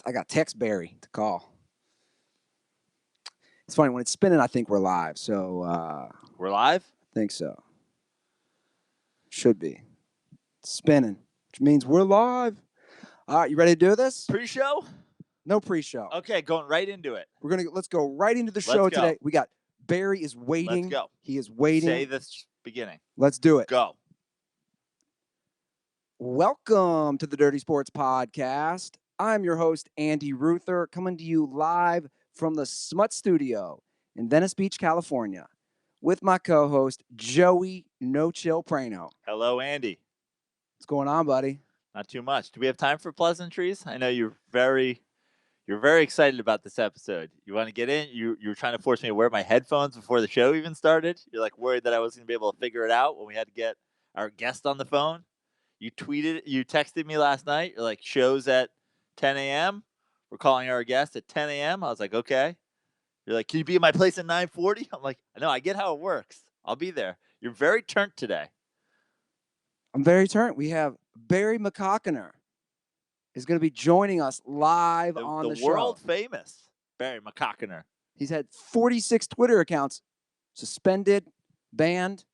I got text Barry to call. It's funny when it's spinning. I think we're live. So We're live? I think so. Should be it's spinning, which means we're live. All right, you ready to do this? Pre-show? No pre-show. Okay, going right into it. Let's go right into the Let's show go. today. We got Barry is waiting. Let's go. He is waiting. Say this beginning. Let's do it. Go. Welcome to the Dirty Sports Podcast. I'm your host, Andy Ruther, coming to you live from the Smut Studio in Venice Beach, California, with my co-host, Joey No Chill Prano. Hello, Andy. What's going on, buddy? Not too much. Do we have time for pleasantries? I know you're very excited about this episode. You want to get in? You were trying to force me to wear my headphones before the show even started. You're like worried that I wasn't going to be able to figure it out when we had to get our guest on the phone. You texted me last night. You're like, show's at 10 a.m. We're calling our guest at 10 a.m. I was like, okay. You're like, can you be at my place at 9:40? I'm like, I know, I get how it works. I'll be there. You're very turnt today. I'm very turnt. We have Barry McCockiner is going to be joining us live on the show. The world famous Barry McCockiner. He's had 46 Twitter accounts suspended, banned.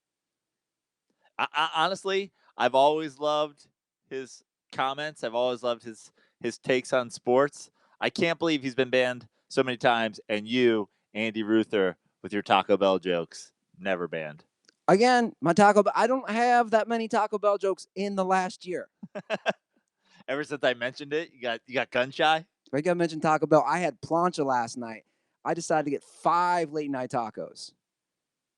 Honestly, I've always loved his comments. I've always loved his takes on sports. I can't believe he's been banned so many times, and you, Andy Ruther, with your Taco Bell jokes, never banned. Again, my Taco Bell. I don't have that many Taco Bell jokes in the last year. Ever since I mentioned it, you got gun shy? I got to mention Taco Bell. I had plancha last night. I decided to get 5 late night tacos.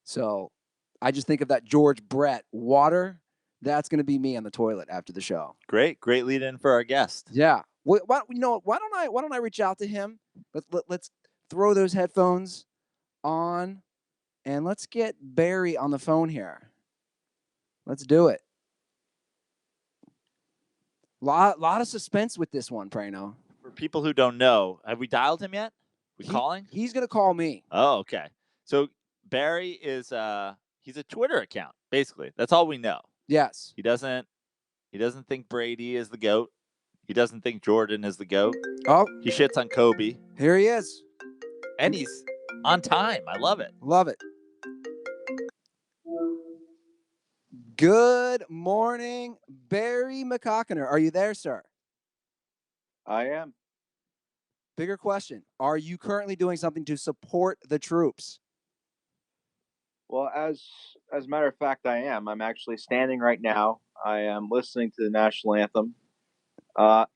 So I just think of that George Brett water. That's going to be me on the toilet after the show. Great lead in for our guest. Yeah. Why don't I reach out to him? Let's throw those headphones on and let's get Barry on the phone here. Let's do it. Lot of suspense with this one, Prano. For people who don't know, have we dialed him yet? Calling? He's going to call me. Oh, okay. So Barry is he's a Twitter account, basically. That's all we know. Yes. He doesn't think Brady is the GOAT. He doesn't think Jordan is the GOAT. Oh. He shits on Kobe. Here he is. And he's on time. I love it. Love it. Good morning, Barry McCockiner. Are you there, sir? I am. Bigger question. Are you currently doing something to support the troops? Well, as a matter of fact, I am. I'm actually standing right now. I am listening to the national anthem.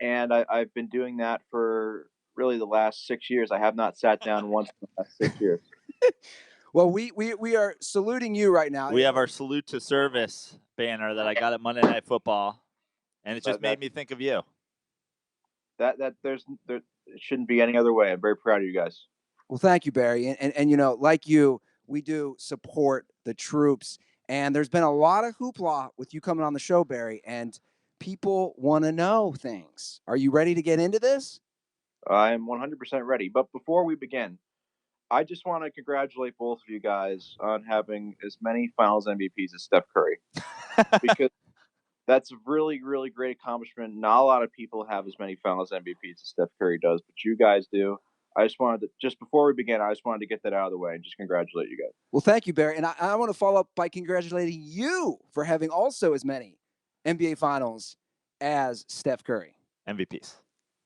And I've been doing that for really the last 6 years. I have not sat down once in the last 6 years. Well, we are saluting you right now. We have our salute to service banner that I got at Monday Night Football, and it just made me think of you. There shouldn't be any other way. I'm very proud of you guys. Well, thank you, Barry. And you know, like you, we do support the troops. And there's been a lot of hoopla with you coming on the show, Barry, and people want to know things. Are you ready to get into this? I am 100% ready. But before we begin, I just want to congratulate both of you guys on having as many Finals MVPs as Steph Curry, because that's a really, really great accomplishment. Not a lot of people have as many Finals MVPs as Steph Curry does, but you guys do. Just before we begin, I just wanted to get that out of the way and just congratulate you guys. Well, thank you, Barry. And I want to follow up by congratulating you for having also as many NBA Finals as Steph Curry. MVPs.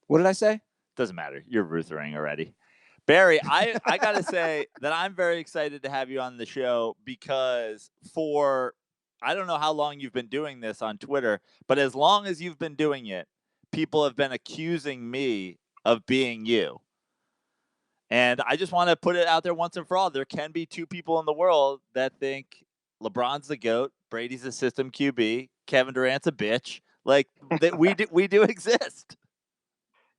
What did I say? Doesn't matter. You're Ruthering already. Barry, I got to say that I'm very excited to have you on the show because I don't know how long you've been doing this on Twitter, but as long as you've been doing it, people have been accusing me of being you. And I just want to put it out there once and for all. There can be 2 people in the world that think LeBron's the GOAT, Brady's a system QB, Kevin Durant's a bitch. Like that we do exist.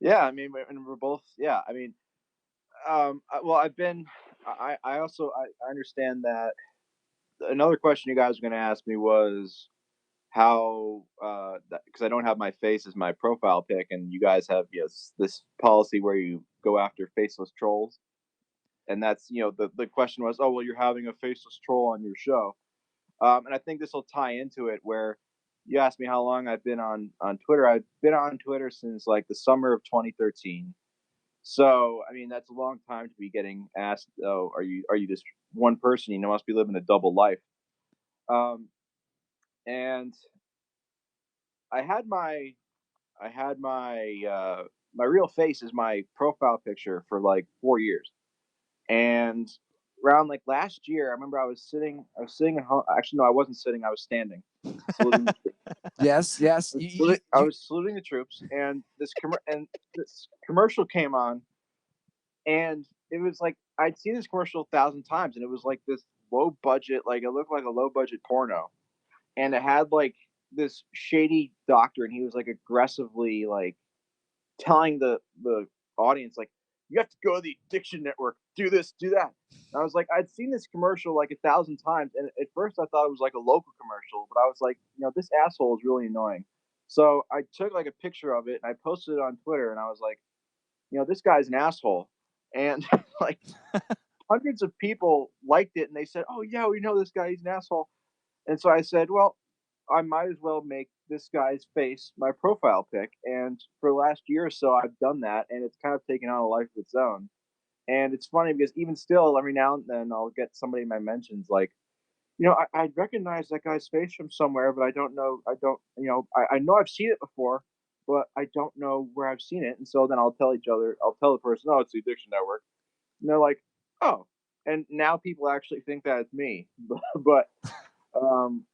Yeah, I mean, and we're both. Yeah, I mean, well, I've been. I understand that. Another question you guys were going to ask me was how, because I don't have my face as my profile pic, and you guys have this policy where you go after faceless trolls, and that's the question was, oh well, you're having a faceless troll on your show, and I think this will tie into it where you asked me how long I've been on Twitter. I've been on Twitter since like the summer of 2013. So, I mean, that's a long time to be getting asked, "Oh, are you this one person? You must be living a double life." Um, and I had my I had my real face as my profile picture for like 4 years, and around like last year, I remember I was sitting at home. Actually, no, I wasn't sitting. I was standing, saluting the troops. Yes, yes. I was saluting the troops, and this commercial came on, and it was like I'd seen this commercial 1,000 times, and it was like this low budget, like it looked like a low budget porno, and it had like this shady doctor, and he was like aggressively like telling the audience like, "You have to go to the Addiction Network, do this, do that." And I was like, I'd seen this commercial like 1,000 times, and at first I thought it was like a local commercial, but I was like, this asshole is really annoying. So I took like a picture of it and I posted it on Twitter, and I was like, this guy's an asshole, and like hundreds of people liked it, and they said, "Oh yeah, we know this guy, he's an asshole." And so I said, well, I might as well make this guy's face my profile pic. And for the last year or so, I've done that, and it's kind of taken on a life of its own. And it's funny because even still, every now and then, I'll get somebody in my mentions like, I recognize that guy's face from somewhere, but I don't know. I don't, I know I've seen it before, but I don't know where I've seen it. And so then I'll tell the person, oh, it's the Addiction Network. And they're like, oh. And now people actually think that it's me. but, um,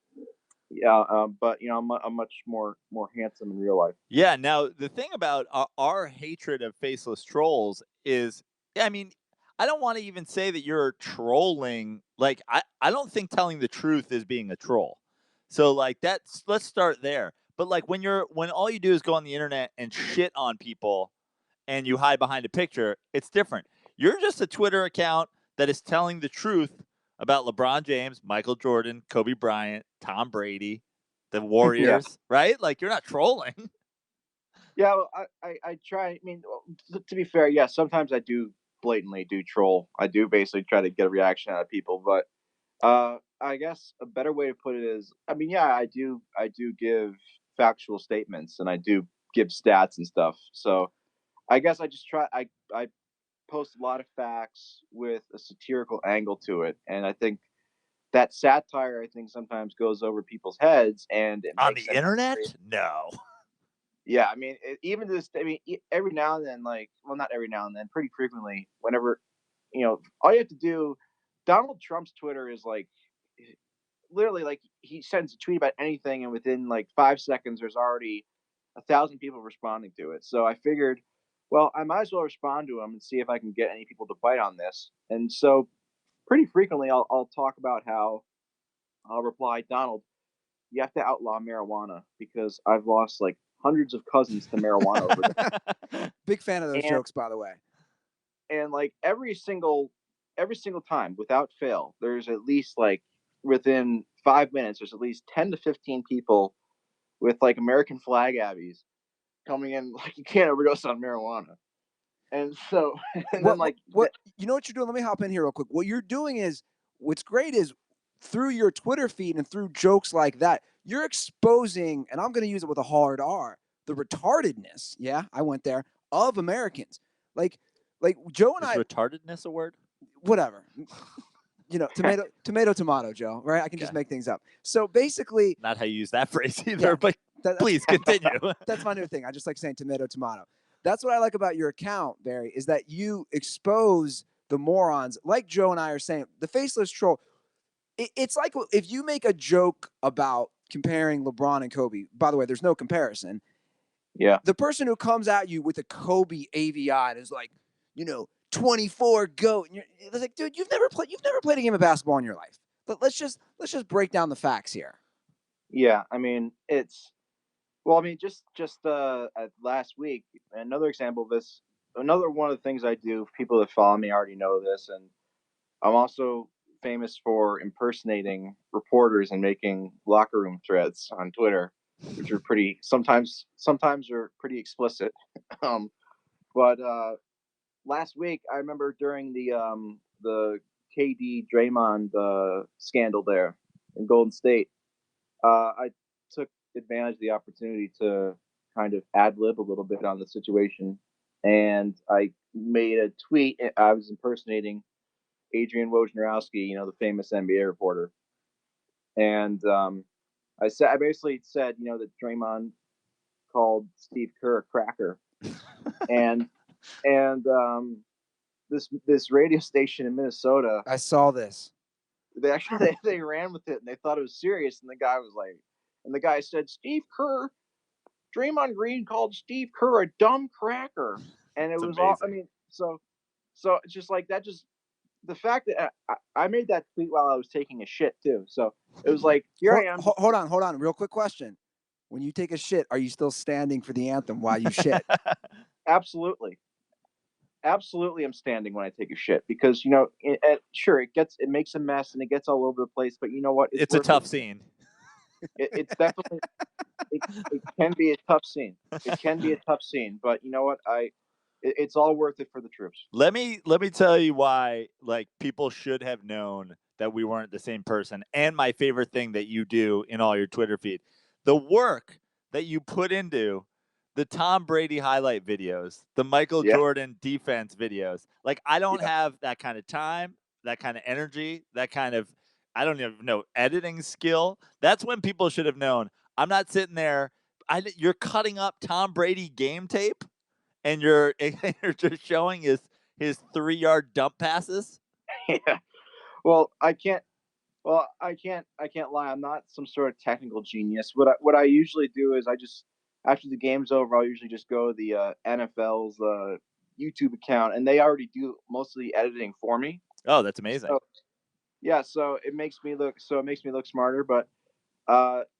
yeah, but I'm much more handsome in real life. Yeah. Now, the thing about our hatred of faceless trolls is, I mean, I don't want to even say that you're trolling. Like, I don't think telling the truth is being a troll. So, like, let's start there. But like when all you do is go on the internet and shit on people and you hide behind a picture, it's different. You're just a Twitter account that is telling the truth about LeBron James, Michael Jordan, Kobe Bryant, Tom Brady, the Yeah, Warriors, right? Like you're not trolling. yeah. Well, I try. I mean, well, to be fair, yeah. Sometimes I do blatantly do troll. I do basically try to get a reaction out of people. But I guess a better way to put it is, I mean, yeah, I do give factual statements, and I do give stats and stuff. So I guess I just try. I post a lot of facts with a satirical angle to it, and I think that satire, I think, sometimes goes over people's heads, and it On the makes them internet? angry. No. Yeah, I mean, even this. I mean, every now and then, like, well, not every now and then, pretty frequently, whenever all you have to do. Donald Trump's Twitter is like literally like he sends a tweet about anything, and within like 5 seconds, there's already 1,000 people responding to it. So I figured, well, I might as well respond to him and see if I can get any people to bite on this. And so pretty frequently, I'll talk about how I'll reply, Donald, you have to outlaw marijuana because I've lost like hundreds of cousins to marijuana overdose. Big fan of those And jokes, by the way. like every single time without fail, there's at least like within 5 minutes, there's at least 10 to 15 people with like American flag abbeys coming in like you can't overdose on marijuana. And so and then like What you know what you're doing? Let me hop in here real quick. What you're doing is what's great is through your Twitter feed and through jokes like that, you're exposing, and I'm going to use it with a hard R, the retardedness. Yeah, I went there of Americans. Like, like Joe and Is I, retardedness a word? whatever. Tomato, Joe. Right? I can just Okay. make things up. So basically, Not how you use that phrase either, yeah, but that's please continue. that's my new thing. I just like saying tomato. That's what I like about your account, Barry, is that you expose the morons, like Joe and I are saying, the faceless troll. It's like if you make a joke about comparing LeBron and Kobe. By the way, there's no comparison. yeah. The person who comes at you with a Kobe AVI and is like, 24 GOAT. And it's like, dude, you've never played a game of basketball in your life. But let's just break down the facts here. Yeah, I mean, it's well, I mean, just last week, another example of this, another one of the things I do, people that follow me already know this, and I'm also famous for impersonating reporters and making locker room threads on Twitter, which are pretty sometimes are pretty explicit. um, but last week, I remember during the KD Draymond scandal there in Golden State, I took advantage of the opportunity to kind of ad lib a little bit on the situation, and I made a tweet. I was impersonating Adrian Wojnarowski, the famous NBA reporter, and I basically said, that Draymond called Steve Kerr a cracker, and this radio station in Minnesota, I saw this. they actually they ran with it and they thought it was serious, and the guy said, Steve Kerr, Draymond Green called Steve Kerr a dumb cracker, and it It's was all. I amazing. mean, so it's just like that. Just the fact that I made that tweet while I was taking a shit too. So it was like, here I am. Hold on. Real quick question. When you take a shit, are you still standing for the anthem while you shit? Absolutely. Absolutely, I'm standing when I take a shit because sure, it makes a mess and it gets all over the place, but you know what? It's a tough scene. It's definitely it can be a tough scene. It can be a tough scene, but you know what? It's all worth it for the troops. Let me tell you why people should have known that we weren't the same person. And my favorite thing that you do in all your Twitter feed, the work that you put into the Tom Brady highlight videos, the Michael Yeah. Jordan defense videos. Like, I don't Yeah. have that kind of time, that kind of energy, that kind of, I don't even know, editing skill. That's when people should have known. I'm not sitting there. You're cutting up Tom Brady game tape and you're just showing his 3-yard dump passes. Yeah. Well, I can't lie. I'm not some sort of technical genius. What I usually do is I just, after the game's over, I'll usually just go to the NFL's YouTube account, and they already do most of the editing for me. Oh, that's amazing. So, yeah, so it makes me look smarter. But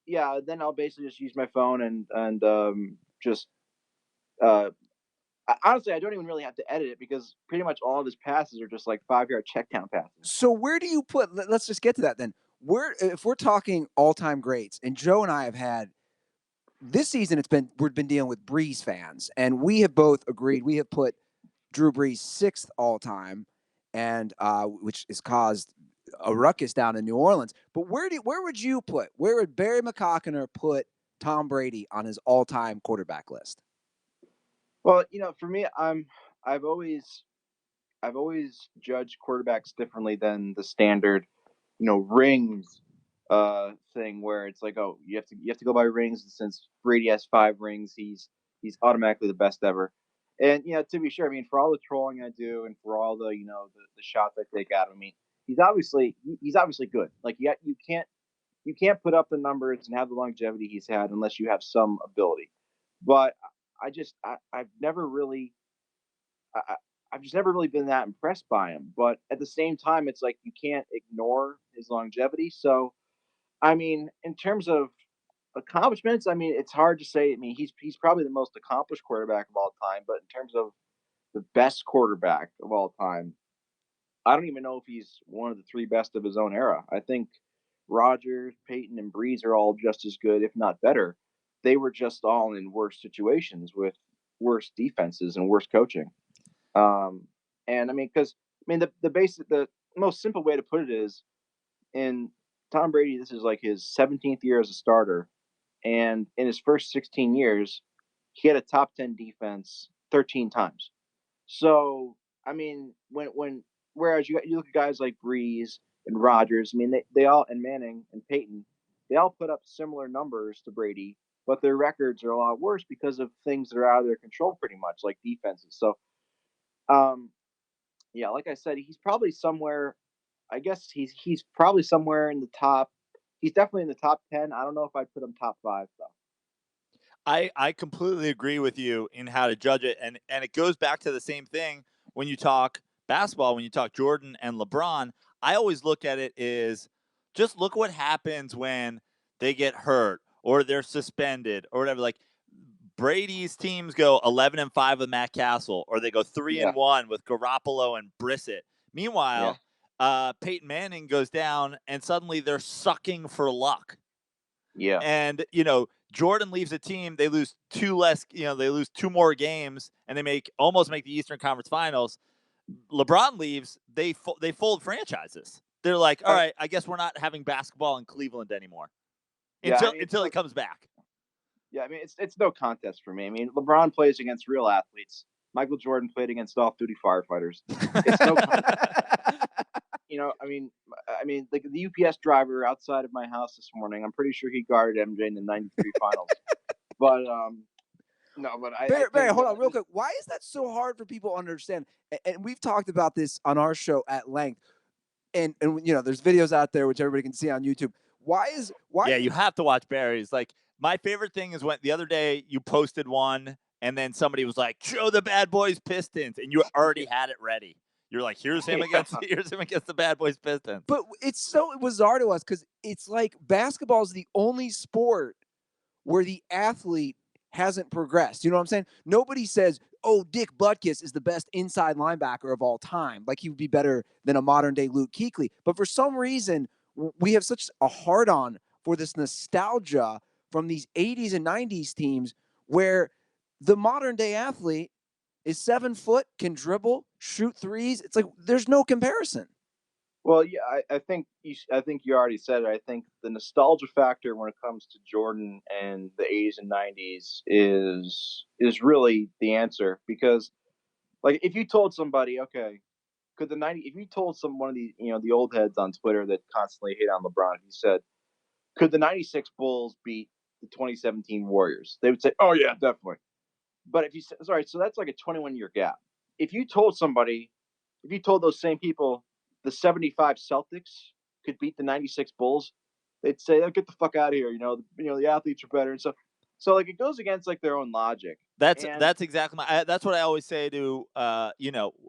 yeah, then I'll basically just use my phone and just honestly, I don't even really have to edit it because pretty much all of his passes are just like 5-yard check down passes. So where do you put? Let's just get to that then. If we're talking all-time greats, and Joe and I have had this season, we've been dealing with Breeze fans, and we have both agreed we have put Drew Brees 6th all-time, and which has caused a ruckus down in New Orleans. But where would Barry McCockiner put Tom Brady on his all-time quarterback list? Well, for me, I've always judged quarterbacks differently than the standard, rings thing where it's like, oh, you have to go by rings, and since Brady has 5 rings, he's automatically the best ever. And to be sure, I mean, for all the trolling I do and for all the the shots I take at him, I mean, he's obviously good. Like, you can't put up the numbers and have the longevity he's had unless you have some ability. But I've never really I, I've just never really been that impressed by him. But at the same time, it's like you can't ignore his longevity. So, I mean, in terms of accomplishments, I mean, it's hard to say. I mean, he's probably the most accomplished quarterback of all time. But in terms of the best quarterback of all time, I don't even know if he's one of the 3 best of his own era. I think Rodgers, Peyton, and Breeze are all just as good, if not better. They were just all in worse situations with worse defenses and worse coaching. And I mean, because I mean, the most simple way to put it is, in Tom Brady, this is like his 17th year as a starter, and in his first 16 years, he had a top 10 defense 13 times. So I mean, when whereas you look at guys like Breeze and Rodgers, I mean, they all, and Manning and Peyton, they all put up similar numbers to Brady, but their records are a lot worse because of things that are out of their control, pretty much like defenses. So um, yeah, like I said, he's probably somewhere. I guess he's probably somewhere in the top. He's definitely in the top 10. I don't know if I'd put him top 5 though. I completely agree with you in how to judge it, and it goes back to the same thing when you talk basketball, when you talk Jordan and LeBron. I always look at it as, just look what happens when they get hurt or they're suspended or whatever. Like, Brady's teams go 11-5 with Matt Castle, or they go 3-1 with Garoppolo and Brissett. Meanwhile, Peyton Manning goes down, and suddenly they're sucking for luck. Yeah. And Jordan leaves a team, they lose 2 less, they lose 2 more games, and they almost make the Eastern Conference Finals. LeBron leaves, they fold franchises. They're like, all right, I guess we're not having basketball in Cleveland anymore until he comes back. Yeah, I mean, it's no contest for me. I mean, LeBron plays against real athletes, Michael Jordan played against off-duty firefighters. It's no, I mean, like the UPS driver outside of my house this morning. I'm pretty sure he guarded MJ in the '93 finals. But no, but Barry, hold on real quick. Why is that so hard for people to understand? And we've talked about this on our show at length. And there's videos out there which everybody can see on YouTube. Why? Yeah, you have to watch Barry's. Like, my favorite thing is when the other day you posted one and then somebody was like, "Show the Bad Boys Pistons," and you already had it ready. You're like, here's him against the Bad Boys Pistons. But it's so bizarre to us because it's like basketball is the only sport where the athlete hasn't progressed. You know what I'm saying? Nobody says, "Oh, Dick Butkus is the best inside linebacker of all time." Like he would be better than a modern day Luke Kuechly. But for some reason, we have such a hard on for this nostalgia from these 80s and 90s teams where the modern day athlete is 7 foot, can dribble, shoot threes. It's like there's no comparison. Well, yeah, I think you already said it. I think the nostalgia factor when it comes to Jordan and the '80s and '90s is really the answer because, like, if you told somebody, okay, could the '90s, if you told one of the the old heads on Twitter that constantly hate on LeBron, he said, could the '96 Bulls beat the 2017 Warriors? They would say, oh yeah, definitely. But if you sorry, so that's like a 21-year gap. If you told those same people the 75 Celtics could beat the 96 Bulls, they'd say, oh, get the fuck out of here. The athletes are better and stuff. So like it goes against like their own logic. That's exactly that's what I always say to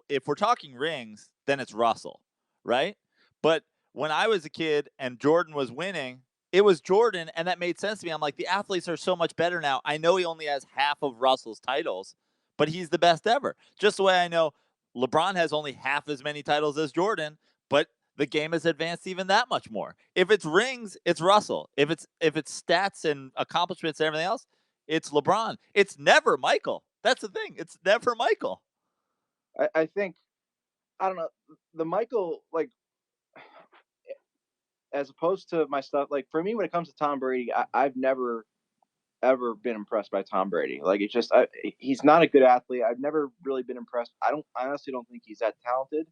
if we're talking rings, then it's Russell, right? But when I was a kid and Jordan was winning, it was Jordan, and that made sense to me. I'm like, the athletes are so much better now. I know he only has half of Russell's titles, but he's the best ever. Just the way I know LeBron has only half as many titles as Jordan, but the game has advanced even that much more. If it's rings, it's Russell. If it's stats and accomplishments and everything else, it's LeBron. It's never Michael. That's the thing. It's never Michael. I think, I don't know, the Michael, like, as opposed to my stuff, like for me, when it comes to Tom Brady, I've never ever been impressed by Tom Brady. Like it's just he's not a good athlete. I've never really been impressed. I honestly don't think he's that talented.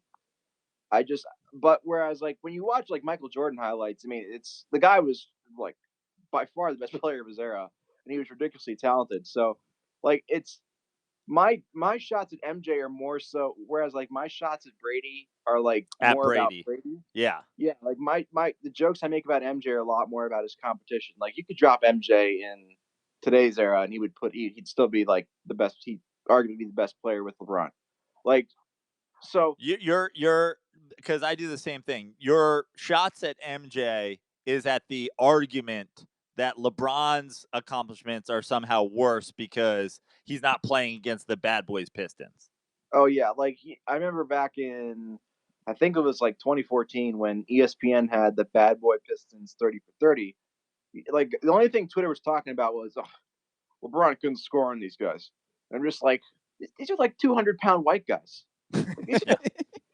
But whereas like when you watch like Michael Jordan highlights, I mean, it's the guy was like by far the best player of his era, and he was ridiculously talented. So like it's my shots at MJ are more so, whereas like my shots at Brady are like more about Brady. Yeah. Yeah, like the jokes I make about MJ are a lot more about his competition. Like you could drop MJ in today's era and he'd still be like the best. He'd arguably be the best player with LeBron. Like so you're because I do the same thing. Your shots at MJ is at the argument that LeBron's accomplishments are somehow worse because he's not playing against the Bad Boys Pistons. Oh yeah, like I remember back in, I think it was like 2014 when ESPN had the Bad Boy Pistons 30 for 30. Like the only thing Twitter was talking about was LeBron couldn't score on these guys. And I'm just like, these are like 200-pound white guys.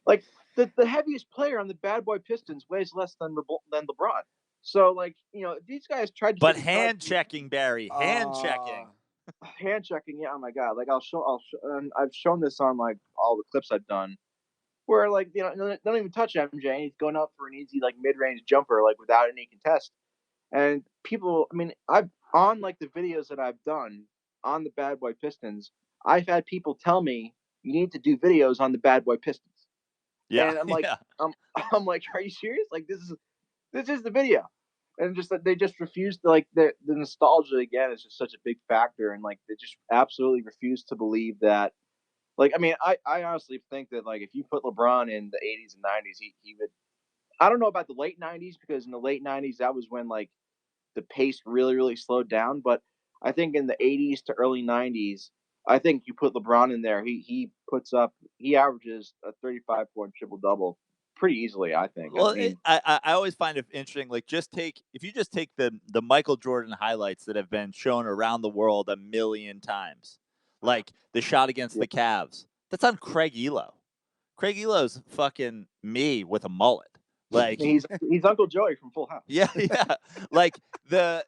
Like the heaviest player on the Bad Boy Pistons weighs less than LeBron. So like these guys tried to. But hand checking, Barry, hand checking. Hand checking, yeah. Oh my god! Like I'll show, and I've shown this on like all the clips I've done, where like they don't even touch MJ, and he's going up for an easy like mid-range jumper like without any contest. And people, I mean, I've on like the videos that I've done on the Bad Boy Pistons, I've had people tell me you need to do videos on the Bad Boy Pistons. Yeah, and I'm like, I'm like, are you serious? Like this is the video. And just that they just refuse to, like, the nostalgia again is just such a big factor, and like they just absolutely refuse to believe that. Like, I mean, I honestly think that like if you put LeBron in the '80s and '90s, he would. I don't know about the late '90s because in the late '90s that was when like the pace really slowed down. But I think in the '80s to early '90s, I think you put LeBron in there, he averages a 35-point triple double pretty easily, I think. Well, I mean, I always find it interesting. Like, if you just take the Michael Jordan highlights that have been shown around the world a million times, like the shot against the Cavs, that's on Craig Elo. Craig Elo's fucking me with a mullet. Like he's Uncle Joey from Full House. Yeah. Like the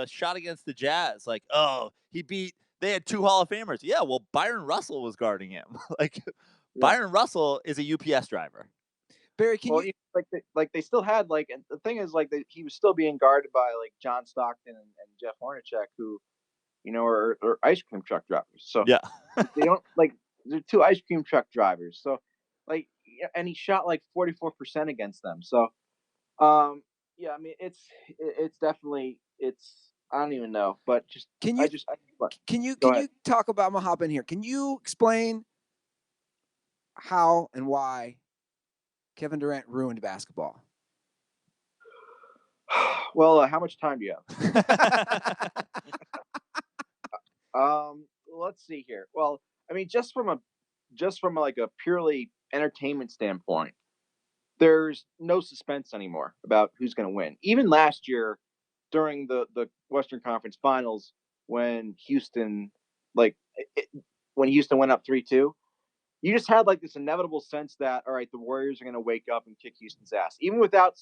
shot against the Jazz. Like, oh, he beat they had 2 Hall of Famers. Yeah, well, Byron Russell was guarding him. Like, Yeah. Byron Russell is a UPS driver. Barry, can you they still had and the thing is he was still being guarded by John Stockton and Jeff Hornacek, who are ice cream truck drivers. So Yeah. they don't they're 2 ice cream truck drivers. So and he shot 44% against them. So yeah, I mean it's definitely I don't even know, but just can you Go ahead. talk about, I'm gonna hop in here. Can you explain how and why Kevin Durant ruined basketball? Well, how much time do you have? Let's see here. Well, I mean, just from a purely entertainment standpoint, there's no suspense anymore about who's going to win. Even last year, during the Western Conference Finals, when Houston went up 3-2, you just had this inevitable sense that, all right, the Warriors are going to wake up and kick Houston's ass, even without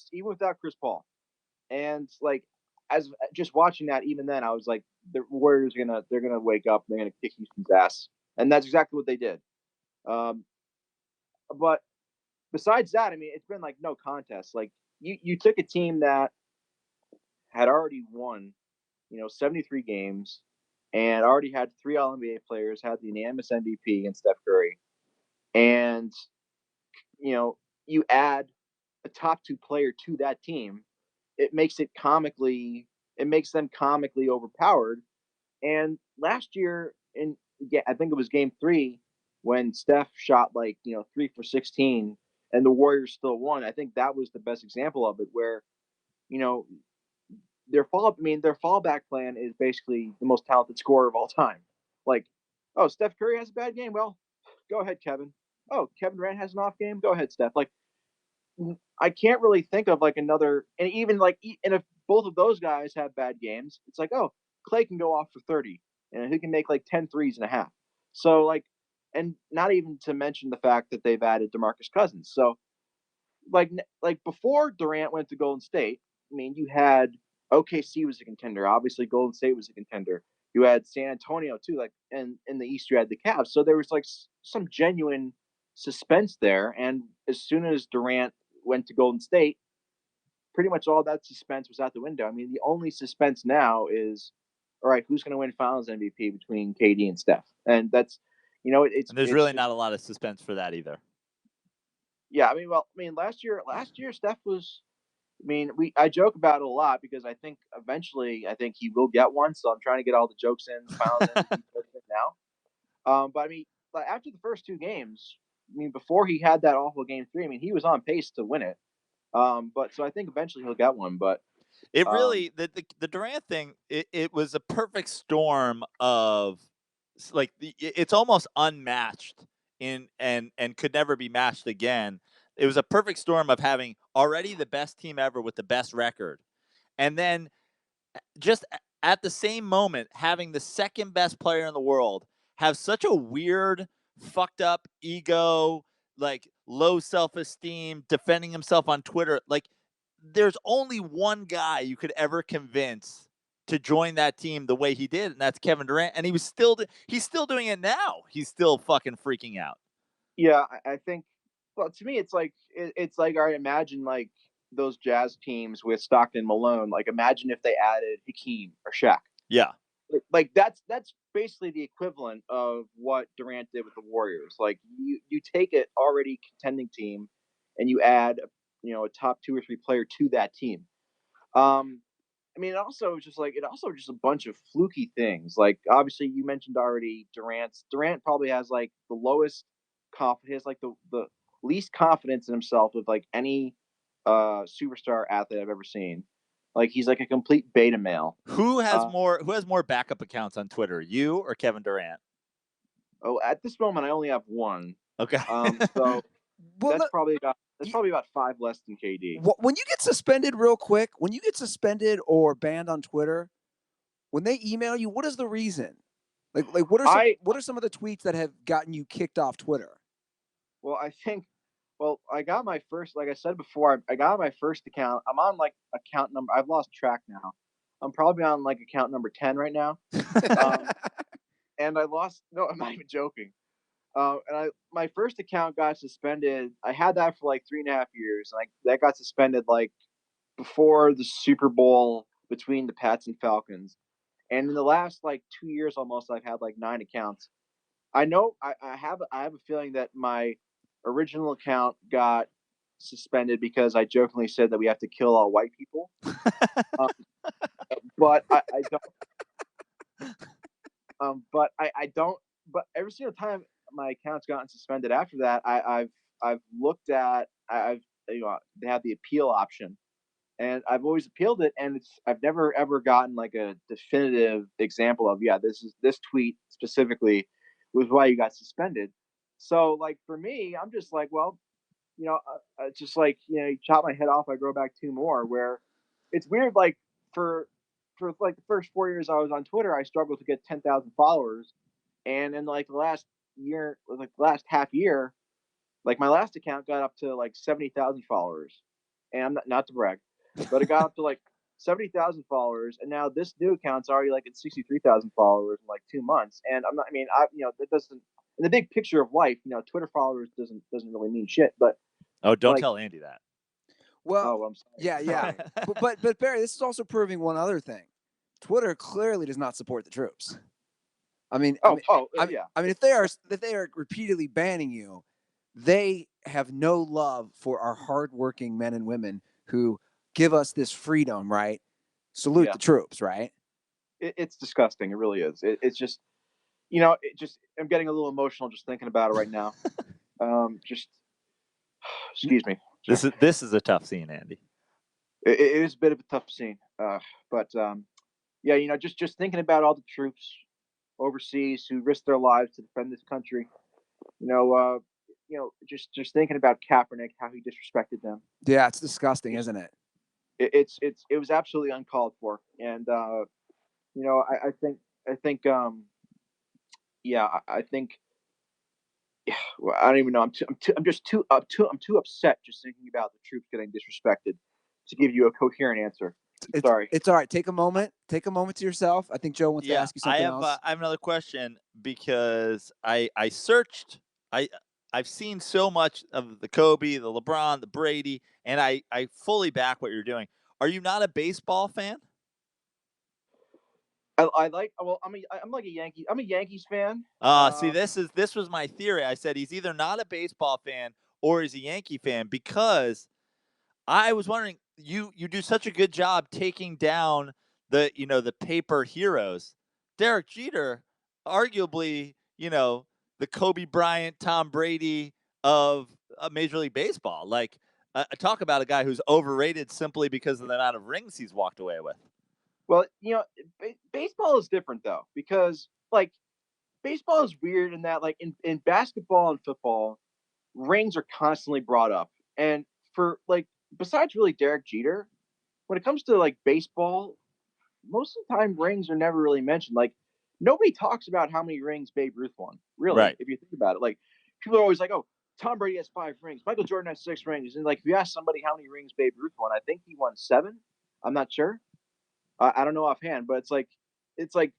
Chris Paul. And as just watching that, even then, I was like, the Warriors they're gonna wake up, and they're gonna kick Houston's ass, and that's exactly what they did. But besides that, I mean, it's been no contest. You took a team that had already won, 73 games, and already had 3 All NBA players, had the unanimous MVP in Steph Curry, and you add a top 2 player to that team, it makes them comically overpowered. And last year, I think it was Game 3, when Steph shot 3 for 16, and the Warriors still won. I think that was the best example of it, where their fallback plan is basically the most talented scorer of all time. Oh, Steph Curry has a bad game. Well, go ahead, Kevin. Oh, Kevin Durant has an off game. Go ahead, Steph. I can't really think of another, and even and if both of those guys have bad games, it's oh, Clay can go off for 30, and he can make 10 threes and a half. So and not even to mention the fact that they've added DeMarcus Cousins. So before Durant went to Golden State, I mean, you had OKC was a contender. Obviously, Golden State was a contender. You had San Antonio too. And in the East, you had the Cavs. So there was some genuine suspense there. And as soon as Durant went to Golden State, pretty much all that suspense was out the window. I mean, the only suspense now is, all right, who's going to win Finals MVP between KD and Steph? And that's, and there's really not a lot of suspense for that either. Yeah, I mean, last year Steph was. I mean, I joke about it a lot because I think eventually he will get one. So I'm trying to get all the jokes in, Finals MVP now. But I mean, after the first 2 games, I mean, before he had that awful Game 3, I mean, he was on pace to win it. But so I think eventually he'll get one. But it really the Durant thing, it was a perfect storm of it's almost unmatched and could never be matched again. It was a perfect storm of having already the best team ever with the best record, and then just at the same moment having the second best player in the world have such a weird, fucked up ego, low self-esteem, defending himself on Twitter. There's only one guy you could ever convince to join that team the way he did, and that's Kevin Durant. And he's still doing it now. He's still fucking freaking out. Yeah, I think. Well, to me, it's I imagine those Jazz teams with Stockton, Malone. Imagine if they added Hakeem or Shaq. Yeah, that's basically the equivalent of what Durant did with the Warriors. You take an already contending team, and you add a top 2 or 3 player to that team. I mean, it also just a bunch of fluky things. Obviously, you mentioned already Durant probably has the lowest confidence, the least confidence in himself of any superstar athlete I've ever seen. He's a complete beta male. Who has more backup accounts on Twitter, you or Kevin Durant? Oh, at this moment, I only have one. Okay. So that's probably about 5 less than KD. When you get suspended, real quick, when you get suspended or banned on Twitter, when they email you, what is the reason? What are some of the tweets that have gotten you kicked off Twitter? Well, I got my first, like I said before, I got my first account. I'm on account number. I've lost track now. I'm probably on account number 10 right now. and I lost. No, I'm not even joking. My first account got suspended. I had that for like 3.5 years, and that got suspended like before the Super Bowl between the Pats and Falcons. And in the last like 2 years, almost, I've had like 9 accounts. I know I have a feeling that my original account got suspended because I jokingly said that we have to kill all white people. um, but I don't. But I don't. But every single time my account's gotten suspended after that, I've looked at I've they have the appeal option, and I've always appealed it, and I've never ever gotten like a definitive example of this tweet specifically was why you got suspended. So like for me, I'm just like, well, it's just like, you chop my head off, I grow back two more. Where it's weird, like for like the first 4 years I was on Twitter, I struggled to get 10,000 followers, and in like the last year, like the last half year, like my last account got up to like 70,000 followers, and I'm not to brag, but it got up to like 70,000 followers, and now this new account's already like at 63,000 followers in like 2 months. And I'm not. I mean, that doesn't, in the big picture of life, Twitter followers doesn't really mean shit. But Oh, don't like, tell Andy that. Well, I'm sorry. yeah. but Barry, this is also proving one other thing. Twitter clearly does not support the troops. I mean, yeah. I mean, if they are repeatedly banning you, they have no love for our hardworking men and women who give us this freedom, right? Salute the troops, right? It's disgusting. It really is. It's just, I'm getting a little emotional just thinking about it right now. Just excuse me. This is a tough scene, Andy. It is a bit of a tough scene, but yeah, just thinking about all the troops overseas who risked their lives to defend this country. Just thinking about Kaepernick, how he disrespected them. Yeah, it's disgusting, isn't it? It was absolutely uncalled for, and I think I think. Well, I don't even know. I'm too upset just thinking about the troops getting disrespected to give you a coherent answer. Sorry. It's all right. Take a moment. Take a moment to yourself. I think Joe wants to ask you something else. I have another question because I searched. I've seen so much of the Kobe, the LeBron, the Brady, and I fully back what you're doing. Are you not a baseball fan? I like. Well, I'm like a Yankee. I'm a Yankees fan. See, this was my theory. I said he's either not a baseball fan or he's a Yankee fan because I was wondering, you do such a good job taking down the paper heroes. Derek Jeter, arguably, the Kobe Bryant, Tom Brady of Major League Baseball. Like, talk about a guy who's overrated simply because of the amount of rings he's walked away with. Well, baseball is different though, because like baseball is weird in that, like in basketball and football, rings are constantly brought up, and for like besides really Derek Jeter, when it comes to like baseball, most of the time rings are never really mentioned. Like nobody talks about how many rings Babe Ruth won. Really, right. If you think about it, like people are always like, "Oh, Tom Brady has 5 rings. Michael Jordan has 6 rings." And like if you ask somebody how many rings Babe Ruth won, I think he won 7. I'm not sure. I don't know offhand, but it's like,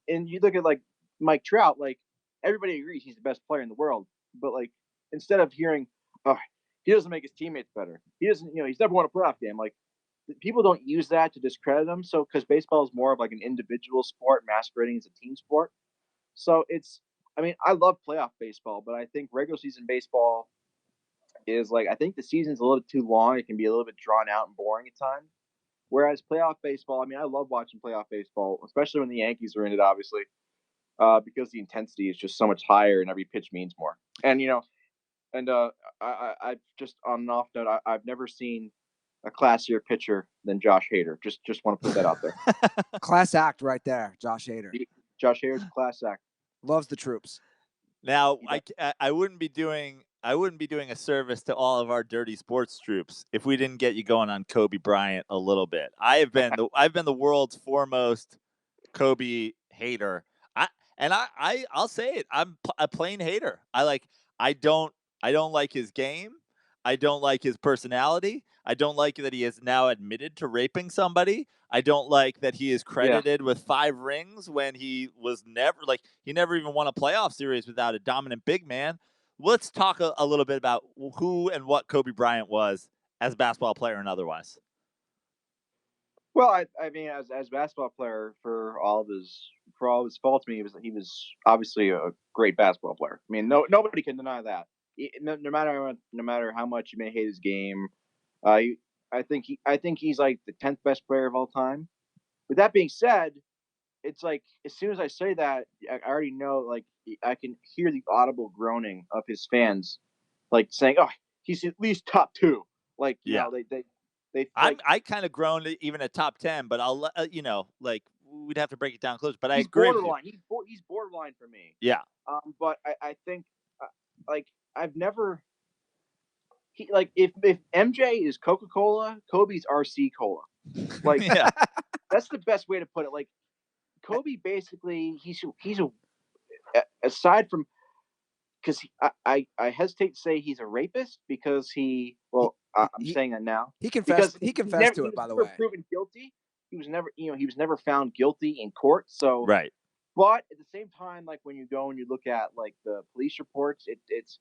and you look at like Mike Trout, like everybody agrees he's the best player in the world, but like instead of hearing, oh, he doesn't make his teammates better, he doesn't, he's never won a playoff game, like people don't use that to discredit him. So because baseball is more of like an individual sport masquerading as a team sport, so I mean, I love playoff baseball, but I think regular season baseball is like, I think the season's a little bit too long. It can be a little bit drawn out and boring at times. Whereas playoff baseball, I mean, I love watching playoff baseball, especially when the Yankees are in it, obviously, because the intensity is just so much higher and every pitch means more. And I just on an off note, I've never seen a classier pitcher than Josh Hader. Just want to put that out there. Class act right there, Josh Hader. Josh Hader's a class act. Loves the troops. Now, I wouldn't be doing a service to all of our dirty sports troops if we didn't get you going on Kobe Bryant a little bit. I've been the world's foremost Kobe hater. I'll say it. I'm a plain hater. I don't like his game. I don't like his personality. I don't like that he has now admitted to raping somebody. I don't like that he is credited with 5 rings when he was never he never even won a playoff series without a dominant big man. Let's talk a little bit about who and what Kobe Bryant was as a basketball player and otherwise. Well, I mean, as a basketball player, for all of his faults, he was obviously a great basketball player. I mean, nobody can deny that. No matter how much you may hate his game, I think he's like the 10th best player of all time. With that being said, it's like as soon as I say that, I already know, like, I can hear the audible groaning of his fans, like saying, "Oh, he's at least top 2." Like, you know, they I kind of groaned even at top 10, but I'll we'd have to break it down close. But I he's agree borderline. with you. He's borderline for me. Yeah. But I think like I've never if MJ is Coca-Cola, Kobe's RC Cola. Like yeah. That's the best way to put it. Like Kobe, basically, he's a aside from, because I hesitate to say he's a rapist because I'm saying that now. He confessed. He confessed to it, by the way. Proven guilty. He was never found guilty in court. So right. But at the same time, like when you go and you look at like the police reports, it's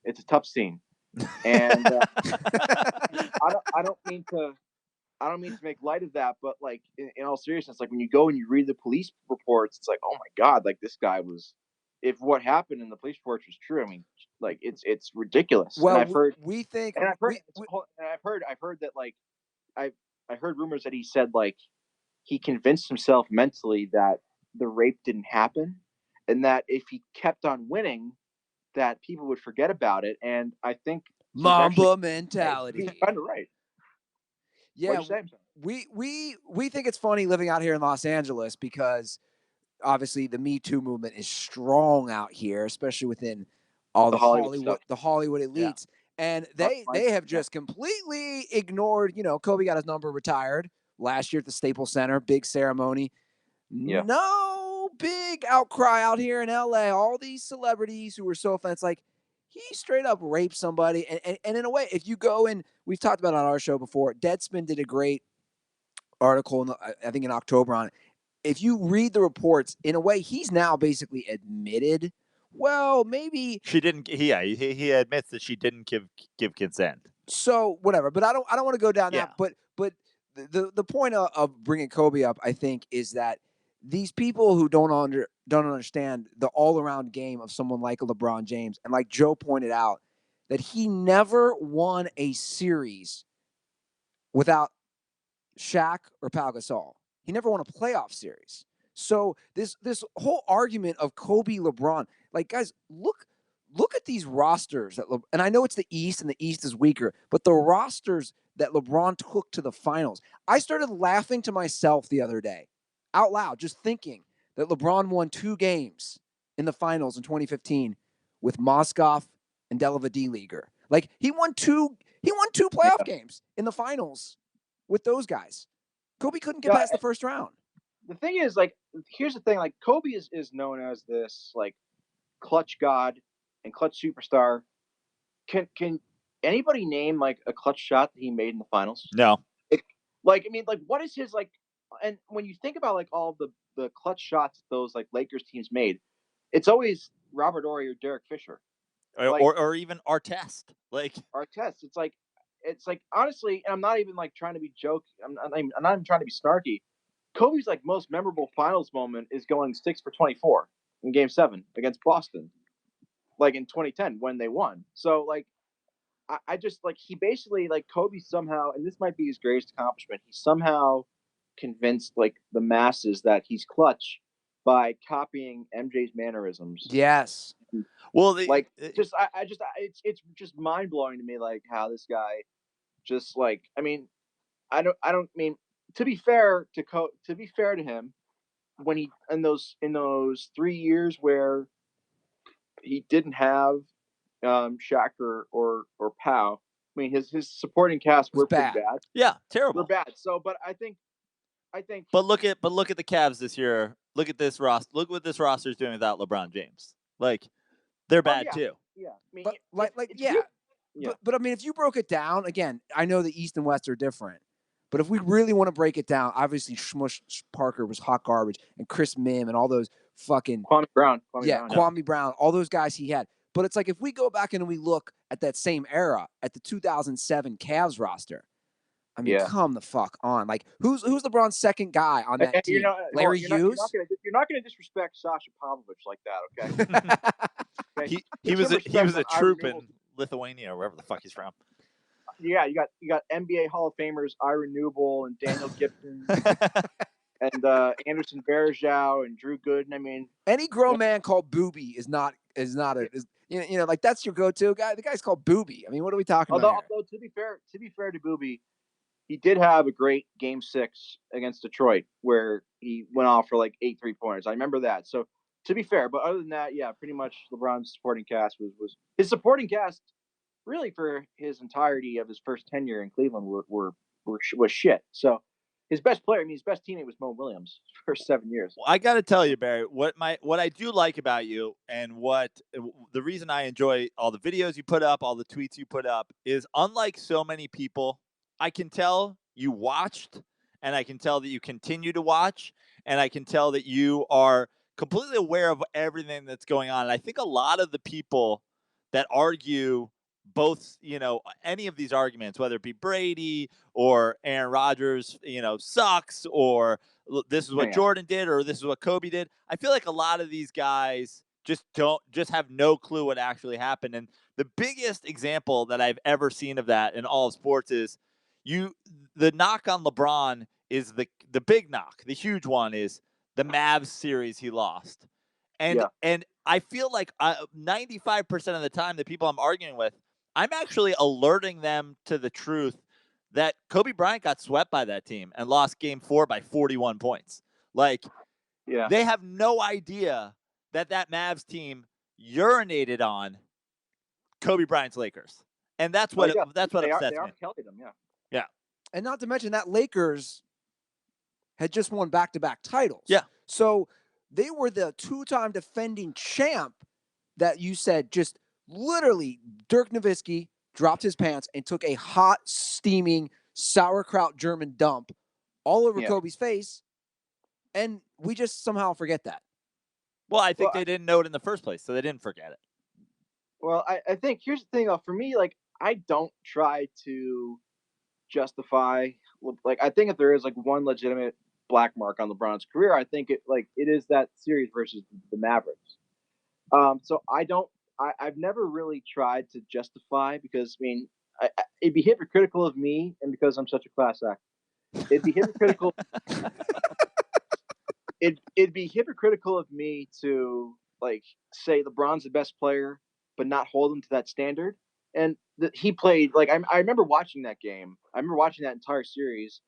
a tough scene. And I don't mean to make light of that, but like in all seriousness, like when you go and you read the police reports, it's like, oh my God, like this guy was, if what happened in the police reports was true, I mean, like it's ridiculous. Well, and I've heard that like I heard rumors that he said like he convinced himself mentally that the rape didn't happen, and that if he kept on winning, that people would forget about it. And I think Mamba mentality. He's kind of right. Yeah, we think it's funny living out here in Los Angeles because obviously the Me Too movement is strong out here, especially within all the Hollywood elites. Yeah. And they have just completely ignored, Kobe got his number retired last year at the Staples Center, big ceremony. Yeah. No big outcry out here in LA. All these celebrities who were so offensive, like he straight up raped somebody. And in a way, if you go and we've talked about it on our show before, Deadspin did a great article, I think in October on it. If you read the reports, in a way, he's now basically admitted, well, maybe she didn't. He admits that she didn't give consent. So whatever, but I don't want to go down that. But the point of bringing Kobe up, I think, is that these people who don't understand the all around game of someone like LeBron James, and like Joe pointed out, that he never won a series without Shaq or Pau Gasol. He never won a playoff series. So this whole argument of Kobe, LeBron, like, guys, look at these rosters and I know it's the East and the East is weaker, but the rosters that LeBron took to the finals. I started laughing to myself the other day, out loud, just thinking that LeBron won 2 games in the finals in 2015 with Moskoff and Delava D-Leaguer. Like he won two playoff games in the finals with those guys. Kobe couldn't get past the first round. The thing is, like, here's the thing, like Kobe is known as this like clutch god and clutch superstar. Can anybody name like a clutch shot that he made in the finals? No. Like, I mean, like, what is his like? And when you think about like all the clutch shots those like Lakers teams made, it's always Robert Horry or Derek Fisher, or even Artest. Like Artest. It's like honestly, and I'm not even like trying to be joke. I'm not even trying to be snarky. Kobe's like most memorable finals moment is going 6 for 24 in Game 7 against Boston, like in 2010 when they won. So like, I just like he basically like Kobe somehow, and this might be his greatest accomplishment. He somehow convinced like the masses that he's clutch by copying MJ's mannerisms. Yes. Well, it's just mind blowing to me, like how this guy just like, I mean, I don't mean to be fair to him, when he in those 3 years where he didn't have Shaq or Pau, I mean his supporting cast were pretty bad. Yeah, terrible. Were bad. So, but I think. But look at the Cavs this year. Look at this roster. Look what this roster is doing without LeBron James. Like they're bad too. Yeah, I mean, but Yeah. But I mean, if you broke it down, again, I know the East and West are different. But if we really want to break it down, obviously Shmush Parker was hot garbage, and Chris Mim and all those fucking Kwame Brown. Kwame Brown, all those guys he had. But it's like if we go back and we look at that same era, at the 2007 Cavs roster, I mean, come the fuck on. Like, who's LeBron's second guy on that team? Larry Hughes? You're not gonna disrespect Sasha Pavlovich like that, okay? He Put was some a he was a respect on troop Ira in Newell's- Lithuania or wherever the fuck he's from. Yeah, you got NBA Hall of Famers Ira Newell and Daniel Gibson and Anderson Varejao and Drew Gooden. I mean, any grown man called Booby is not like that's your go-to guy. The guy's called Booby. I mean, what are we talking about? Although to be fair to Booby, he did have a great Game 6 against Detroit where he went off for like 8 3-pointers. I remember that. So to be fair, but other than that, yeah, pretty much LeBron's supporting cast was his supporting cast really for his entirety of his first tenure in Cleveland was shit. So his best player, his best teammate was Mo Williams for 7 years. Well, I got to tell you, Barry, what I do like about you, and what the reason I enjoy all the videos you put up, all the tweets you put up, is unlike so many people, I can tell you watched, and I can tell that you continue to watch, and I can tell that you are completely aware of everything that's going on. And I think a lot of the people that argue both, any of these arguments, whether it be Brady or Aaron Rodgers, sucks, or this is what Jordan did, or this is what Kobe did. I feel like a lot of these guys just have no clue what actually happened. And the biggest example that I've ever seen of that in all of sports is the knock on LeBron is the big knock. The huge one is the Mavs series he lost. And I feel like 95% of the time the people I'm arguing with, I'm actually alerting them to the truth that Kobe Bryant got swept by that team and lost game 4 by 41 points. Like, they have no idea that Mavs team urinated on Kobe Bryant's Lakers. And that's what upsets me. They are killing them, Yeah. And not to mention that Lakers had just won back-to-back titles. Yeah. So they were the two-time defending champ that you said just literally Dirk Nowitzki dropped his pants and took a hot, steaming sauerkraut German dump all over Kobe's face, and we just somehow forget that. Well, I think they didn't know it in the first place, so they didn't forget it. Well, I think here's the thing, though. For me, like, I don't try to justify. Like, I think if there is like one legitimate black mark on LeBron's career, I think it is that series versus the Mavericks. So I've never really tried to justify, because it'd be hypocritical of me, and because I'm such a class act, it'd be hypocritical. It'd be hypocritical of me to say LeBron's the best player, but not hold him to that standard. And he played I remember watching that game. I remember watching that entire series.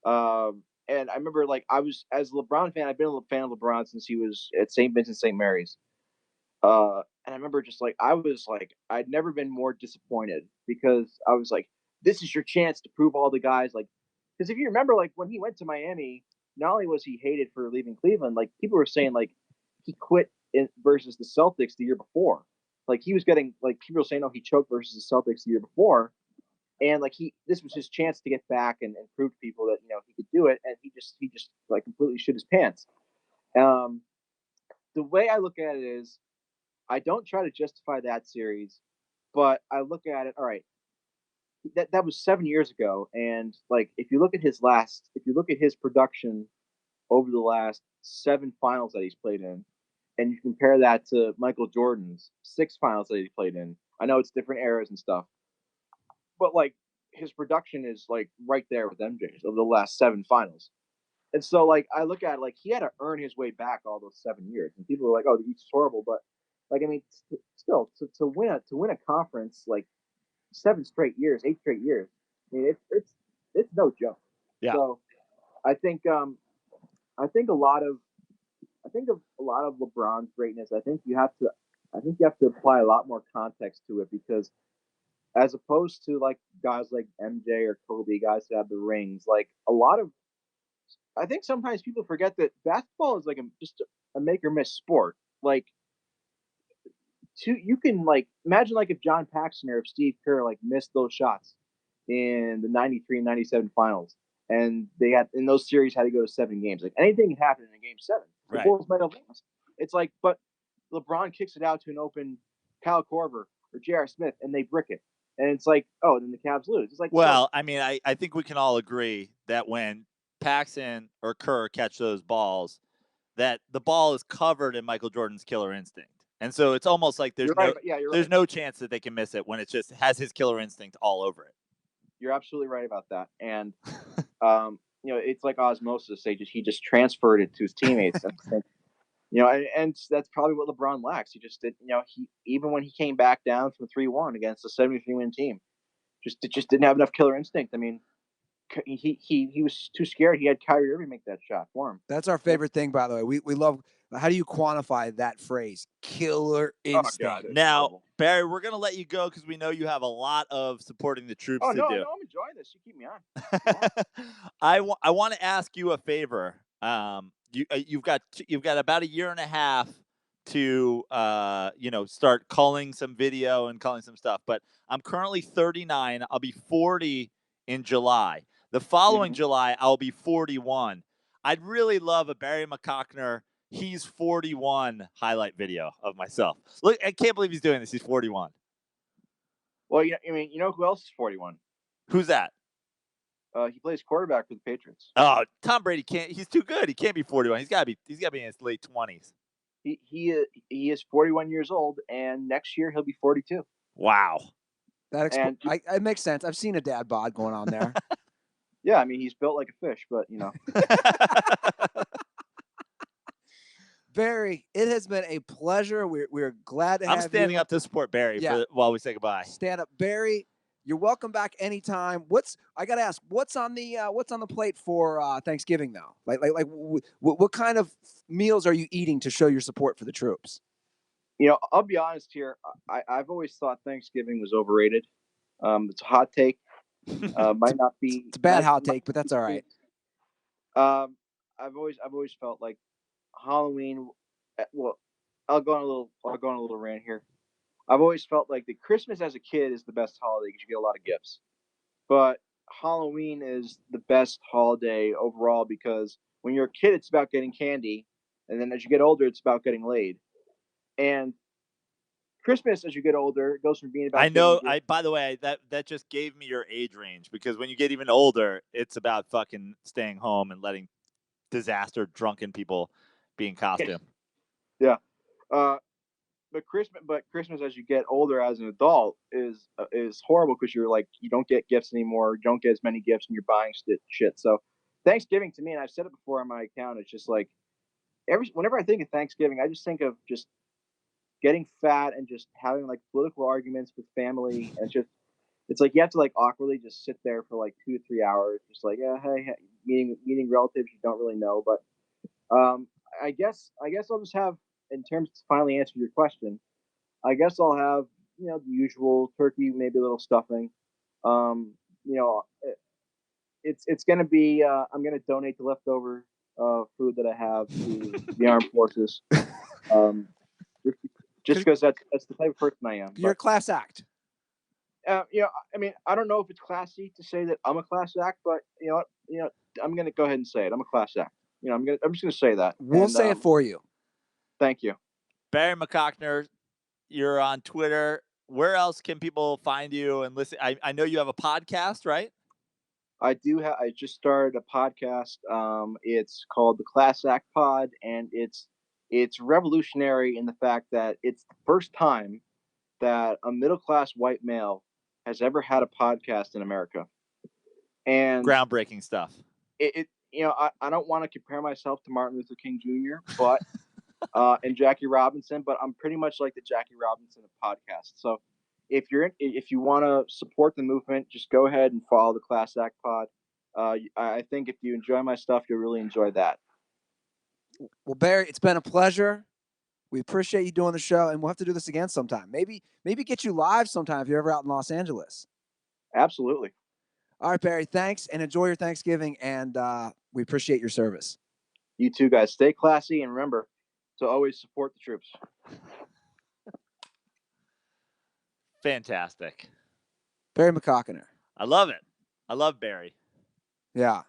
And I remember I was, as a LeBron fan, I've been a fan of LeBron since he was at St. Vincent St. Mary's. And I remember just I'd never been more disappointed, because I was like, this is your chance to prove all the guys, because if you remember, when he went to Miami, not only was he hated for leaving Cleveland, people were saying he quit versus the Celtics the year before. He was getting people were saying, oh, he choked versus the Celtics the year before, and this was his chance to get back and prove to people that he could do it, and he just completely shit his pants. The way I look at it is, I don't try to justify that series, but I look at it, all right, that was 7 years ago, and if you look at his production over the last 7 finals that he's played in, and you compare that to Michael Jordan's 6 finals that he played in, I know it's different eras and stuff, but his production is right there with MJ's over the last 7 finals. And so I look at it, he had to earn his way back all those 7 years, and people are like, oh, he's horrible, but still to win a conference 7 straight years, 8 straight years, it's no joke. Yeah. So I think of a lot of LeBron's greatness. I think you have to apply a lot more context to it, because as opposed to guys like MJ or Kobe, guys that have the rings, I think sometimes people forget that basketball is just a make or miss sport. you can like imagine like if John Paxson or if Steve Kerr like missed those shots in the 93 and 97 finals, and they had in those series had to go to 7 games. Like anything can happen in a game 7. The Right. Bulls might have lost. It's like, but LeBron kicks it out to an open Kyle Korver or J.R. Smith, and they brick it. And it's like, oh, then the Cavs lose. It's like, well, I mean, I think we can all agree that when Paxson or Kerr catch those balls, that the ball is covered in Michael Jordan's killer instinct. And so it's almost like there's no chance that they can miss it when it just has his killer instinct all over it. You're absolutely right about that. And, it's like osmosis. He just transferred it to his teammates. And that's probably what LeBron lacks. He just did, even when he came back down from 3-1 against a 73-win team, just didn't have enough killer instinct. I mean, he was too scared. He had Kyrie Irving make that shot for him. That's our favorite thing, by the way. We love. How do you quantify that phrase? Killer instinct. God, now, horrible. Barry, we're going to let you go because we know you have a lot of supporting the troops to do. No, I'm enjoying this. You keep me on. I want to ask you a favor. You've got about a year and a half to start culling some video and culling some stuff. But I'm currently 39. I'll be 40 in July. The following July, I'll be 41. I'd really love a Barry McCockner, he's 41 highlight video of myself. Look, I can't believe he's doing this. He's 41. Well, you know who else is 41? Who's that? He plays quarterback for the Patriots. Oh, Tom Brady can't. He's too good. He can't be 41. He's got to be in his late 20s. He is 41 years old, and next year he'll be 42. Wow. It makes sense. I've seen a dad bod going on there. Yeah, I mean, he's built like a fish, but Barry, it has been a pleasure. We're glad to have you. I'm standing up to support Barry while we say goodbye. Stand up, Barry. You're welcome back anytime. I gotta ask, what's on the plate for Thanksgiving now? What kind of meals are you eating to show your support for the troops? I'll be honest here. I've always thought Thanksgiving was overrated. It's a hot take. Might not be. It's a bad hot take, but that's all right. I've always felt like Halloween. Well, I'll go on a little rant here. I've always felt like the Christmas as a kid is the best holiday because you get a lot of gifts. But Halloween is the best holiday overall because when you're a kid, it's about getting candy. And then as you get older, it's about getting laid. And Christmas, as you get older, it goes from being about. I know. By the way, that just gave me your age range because when you get even older, it's about fucking staying home and letting disaster drunken people be in costume. Yeah. But Christmas as you get older as an adult is horrible because you're like you don't get gifts anymore. You don't get as many gifts and you're buying shit. So Thanksgiving to me, and I've said it before on my account, it's just like whenever I think of Thanksgiving, I just think of just getting fat and just having like political arguments with family, and it's like you have to like awkwardly just sit there for like 2 to 3 hours, just like hey, meeting relatives you don't really know. But I guess I'll just have, in terms to finally answer your question, I guess I'll have the usual turkey, maybe a little stuffing. It's gonna be I'm gonna donate the leftover food that I have to the armed forces. Just because that's the type of person I am. You're a class act. I mean, I don't know if it's classy to say that I'm a class act, but I'm gonna go ahead and say it. I'm a class act. I'm just gonna say that. We'll say it for you. Thank you. Barry McCockner, you're on Twitter. Where else can people find you and listen? I know you have a podcast, right? I do have. I just started a podcast. It's called the Class Act Pod, and it's revolutionary in the fact that it's the first time that a middle-class white male has ever had a podcast in America. And groundbreaking stuff. I don't want to compare myself to Martin Luther King Jr., but and Jackie Robinson, but I'm pretty much like the Jackie Robinson of podcasts. So if you want to support the movement, just go ahead and follow the Class Act Pod. I think if you enjoy my stuff, you'll really enjoy that. Well, Barry, it's been a pleasure. We appreciate you doing the show, and we'll have to do this again sometime. Maybe get you live sometime if you're ever out in Los Angeles. Absolutely. All right, Barry, thanks, and enjoy your Thanksgiving, and we appreciate your service. You too, guys. Stay classy, and remember to always support the troops. Fantastic. Barry McCockiner. I love it. I love Barry. Yeah.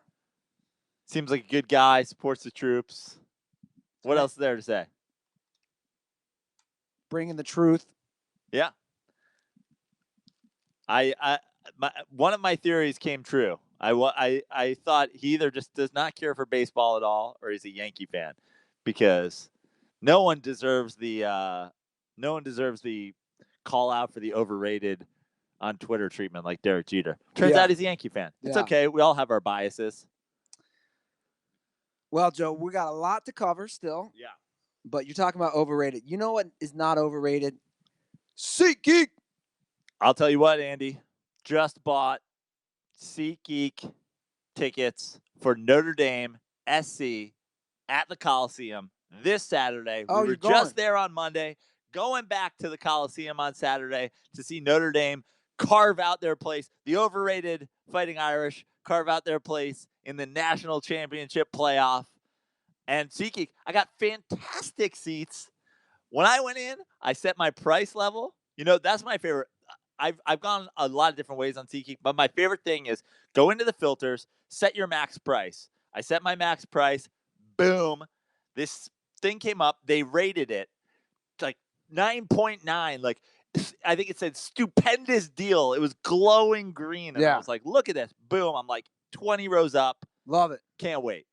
Seems like a good guy, supports the troops. What else is there to say? Bringing the truth. Yeah. One of my theories came true. I thought he either just does not care for baseball at all, or he's a Yankee fan, because no one deserves the call out for the overrated on Twitter treatment like Derek Jeter. Turns out he's a Yankee fan. It's okay. We all have our biases. Well, Joe, we got a lot to cover still. Yeah. But you're talking about overrated. You know what is not overrated? SeatGeek. I'll tell you what, Andy. Just bought SeatGeek tickets for Notre Dame SC at the Coliseum this Saturday. Oh, we were just there on Monday, going back to the Coliseum on Saturday to see Notre Dame carve out their place. The overrated Fighting Irish carve out their place in the national championship playoff. And SeatGeek, I got fantastic seats. When I went in, I set my price level. You know, that's my favorite. I've gone a lot of different ways on SeatGeek, but my favorite thing is go into the filters, set your max price. I set my max price. Boom. This thing came up. They rated it like 9.9. Like, I think it said stupendous deal. It was glowing green. And I was like, look at this. Boom. I'm like 20 rows up. Love it. Can't wait.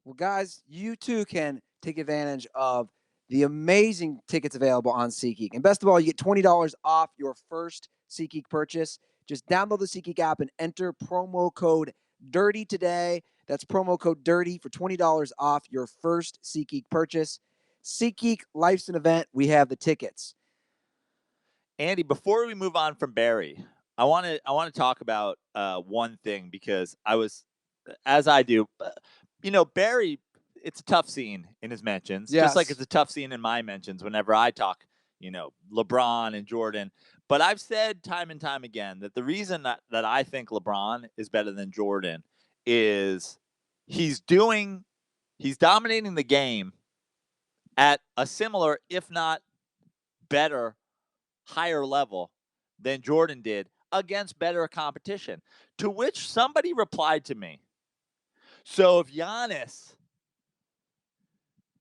Well, guys, you too can take advantage of the amazing tickets available on SeatGeek. And best of all, you get $20 off your first SeatGeek purchase. Just download the SeatGeek app and enter promo code DIRTY today. That's promo code DIRTY for $20 off your first SeatGeek purchase. SeatGeek, life's an event. We have the tickets. Andy, before we move on from Barry, I want to talk about one thing, because I was, as I do, you know, Barry, it's a tough scene in his mentions, just like it's a tough scene in my mentions whenever I talk, you know, LeBron and Jordan. But I've said time and time again that the reason that I think LeBron is better than Jordan is he's dominating the game at a similar, if not better, higher level than Jordan did against better competition. To which somebody replied to me, so if Giannis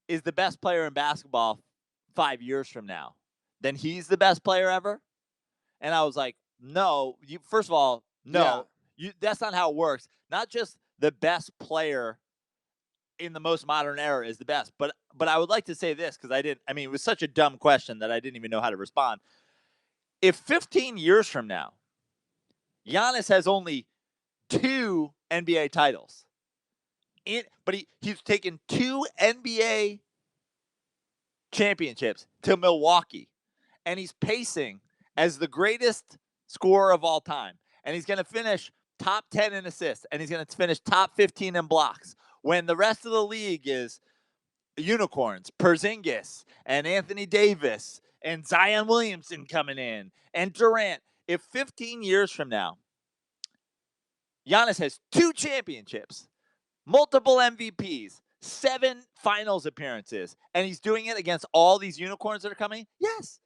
is the best player in basketball 5 years from now, then he's the best player ever? And I was like, no, first of all, no, that's not how it works. Not just the best player in the most modern era is the best, but I would like to say this, because it was such a dumb question that I didn't even know how to respond. If 15 years from now, Giannis has only 2 NBA titles, but he's taken 2 NBA championships to Milwaukee, and he's pacing as the greatest scorer of all time, and he's going to finish top 10 in assists, and he's going to finish top 15 in blocks, when the rest of the league is unicorns, Porzingis and Anthony Davis and Zion Williamson coming in and Durant. If 15 years from now, Giannis has 2 championships, multiple MVPs, 7 finals appearances, and he's doing it against all these unicorns that are coming, yes,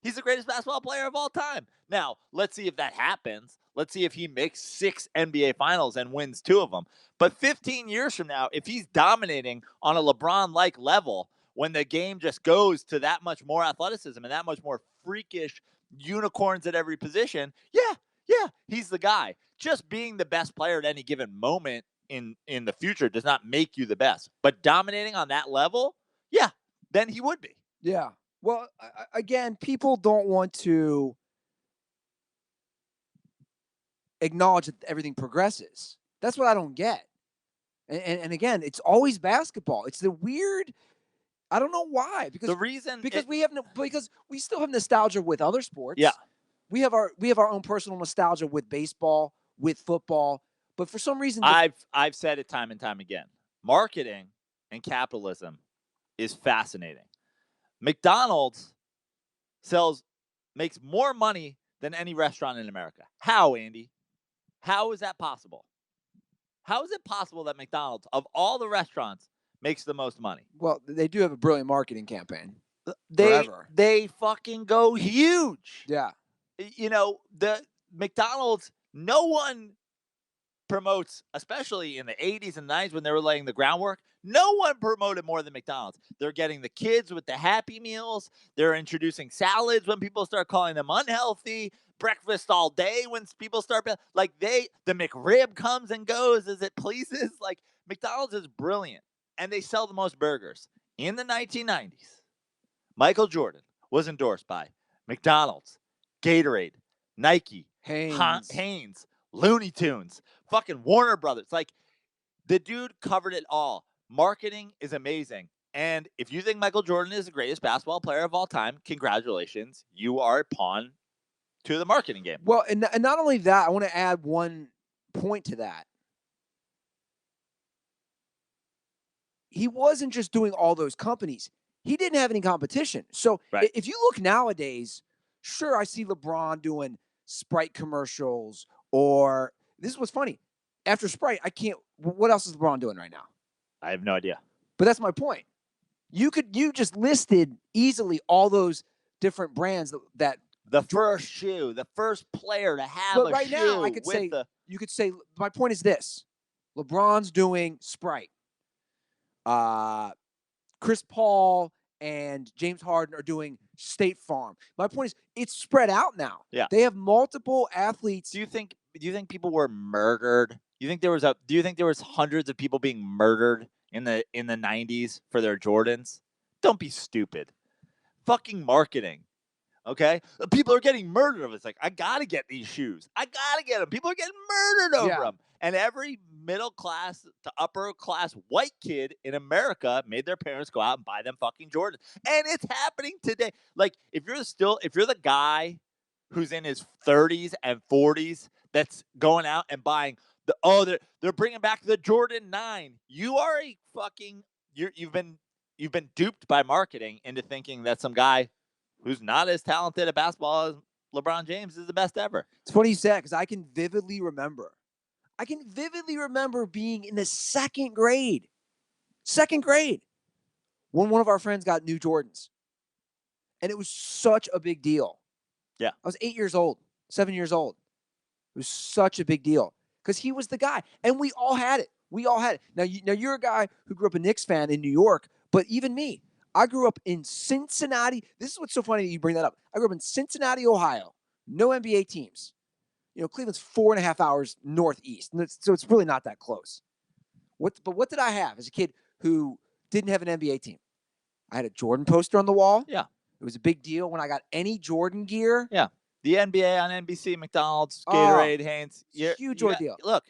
he's the greatest basketball player of all time. Now, let's see if that happens. Let's see if he makes 6 NBA finals and wins 2 of them. But 15 years from now, if he's dominating on a LeBron-like level, when the game just goes to that much more athleticism and that much more freakish unicorns at every position, yeah, he's the guy. Just being the best player at any given moment in the future does not make you the best. But dominating on that level, yeah, then he would be. Yeah. Well, again, people don't want to acknowledge that everything progresses. That's what I don't get. And again, it's always basketball. It's the weird. I don't know why. Because we still have nostalgia with other sports. Yeah. We have our own personal nostalgia with baseball, with football, but for some reason I've said it time and time again. Marketing and capitalism is fascinating. McDonald's makes more money than any restaurant in America. How, Andy? How is that possible? How is it possible that McDonald's, of all the restaurants, makes the most money? Well, they do have a brilliant marketing campaign. They fucking go huge. Yeah. the McDonald's, no one promotes, especially in the 80s and 90s when they were laying the groundwork, no one promoted more than McDonald's. They're getting the kids with the Happy Meals. They're introducing salads when people start calling them unhealthy. Breakfast all day when people start like the McRib comes and goes as it pleases. Like McDonald's is brilliant, and they sell the most burgers. In the 1990s, Michael Jordan was endorsed by McDonald's, Gatorade, Nike, Hanes, Looney Tunes, fucking Warner Brothers. Like, the dude covered it all. Marketing is amazing. And if you think Michael Jordan is the greatest basketball player of all time, congratulations. You are a pawn to the marketing game. Well, and not only that, I want to add one point to that. He wasn't just doing all those companies. He didn't have any competition. So if you look nowadays, sure, I see LeBron doing Sprite commercials, or this is what's funny. After Sprite, what else is LeBron doing right now? I have no idea. But that's my point. You just listed easily all those different brands that the first shoe, the first player to have but right now, I could say you could say my point is this: LeBron's doing Sprite. Chris Paul and James Harden are doing State Farm. My point is, it's spread out now. Yeah, they have multiple athletes. Do you think people were murdered? Do you think there was hundreds of people being murdered in the 90s for their Jordans? Don't be stupid. Fucking marketing. Okay? People are getting murdered. It's like, I got to get these shoes. I got to get them. People are getting murdered over them. And every middle class to upper class white kid in America made their parents go out and buy them fucking Jordans. And it's happening today. Like, if you're the guy who's in his 30s and 40s that's going out and buying they're bringing back the Jordan 9. You are a fucking you've been duped by marketing into thinking that some guy who's not as talented at basketball as LeBron James is the best ever. It's funny you said, because I can vividly remember being in the second grade when one of our friends got new Jordans. And it was such a big deal. Yeah. I was 7 years old. It was such a big deal because he was the guy. And we all had it. Now, you're a guy who grew up a Knicks fan in New York, but even me, I grew up in Cincinnati. This is what's so funny that you bring that up. I grew up in Cincinnati, Ohio. No NBA teams. Cleveland's 4.5 hours northeast, so it's really not that close. But what did I have as a kid who didn't have an NBA team? I had a Jordan poster on the wall. Yeah. It was a big deal when I got any Jordan gear. Yeah. The NBA on NBC, McDonald's, Gatorade, Hanes. Huge ordeal. Look,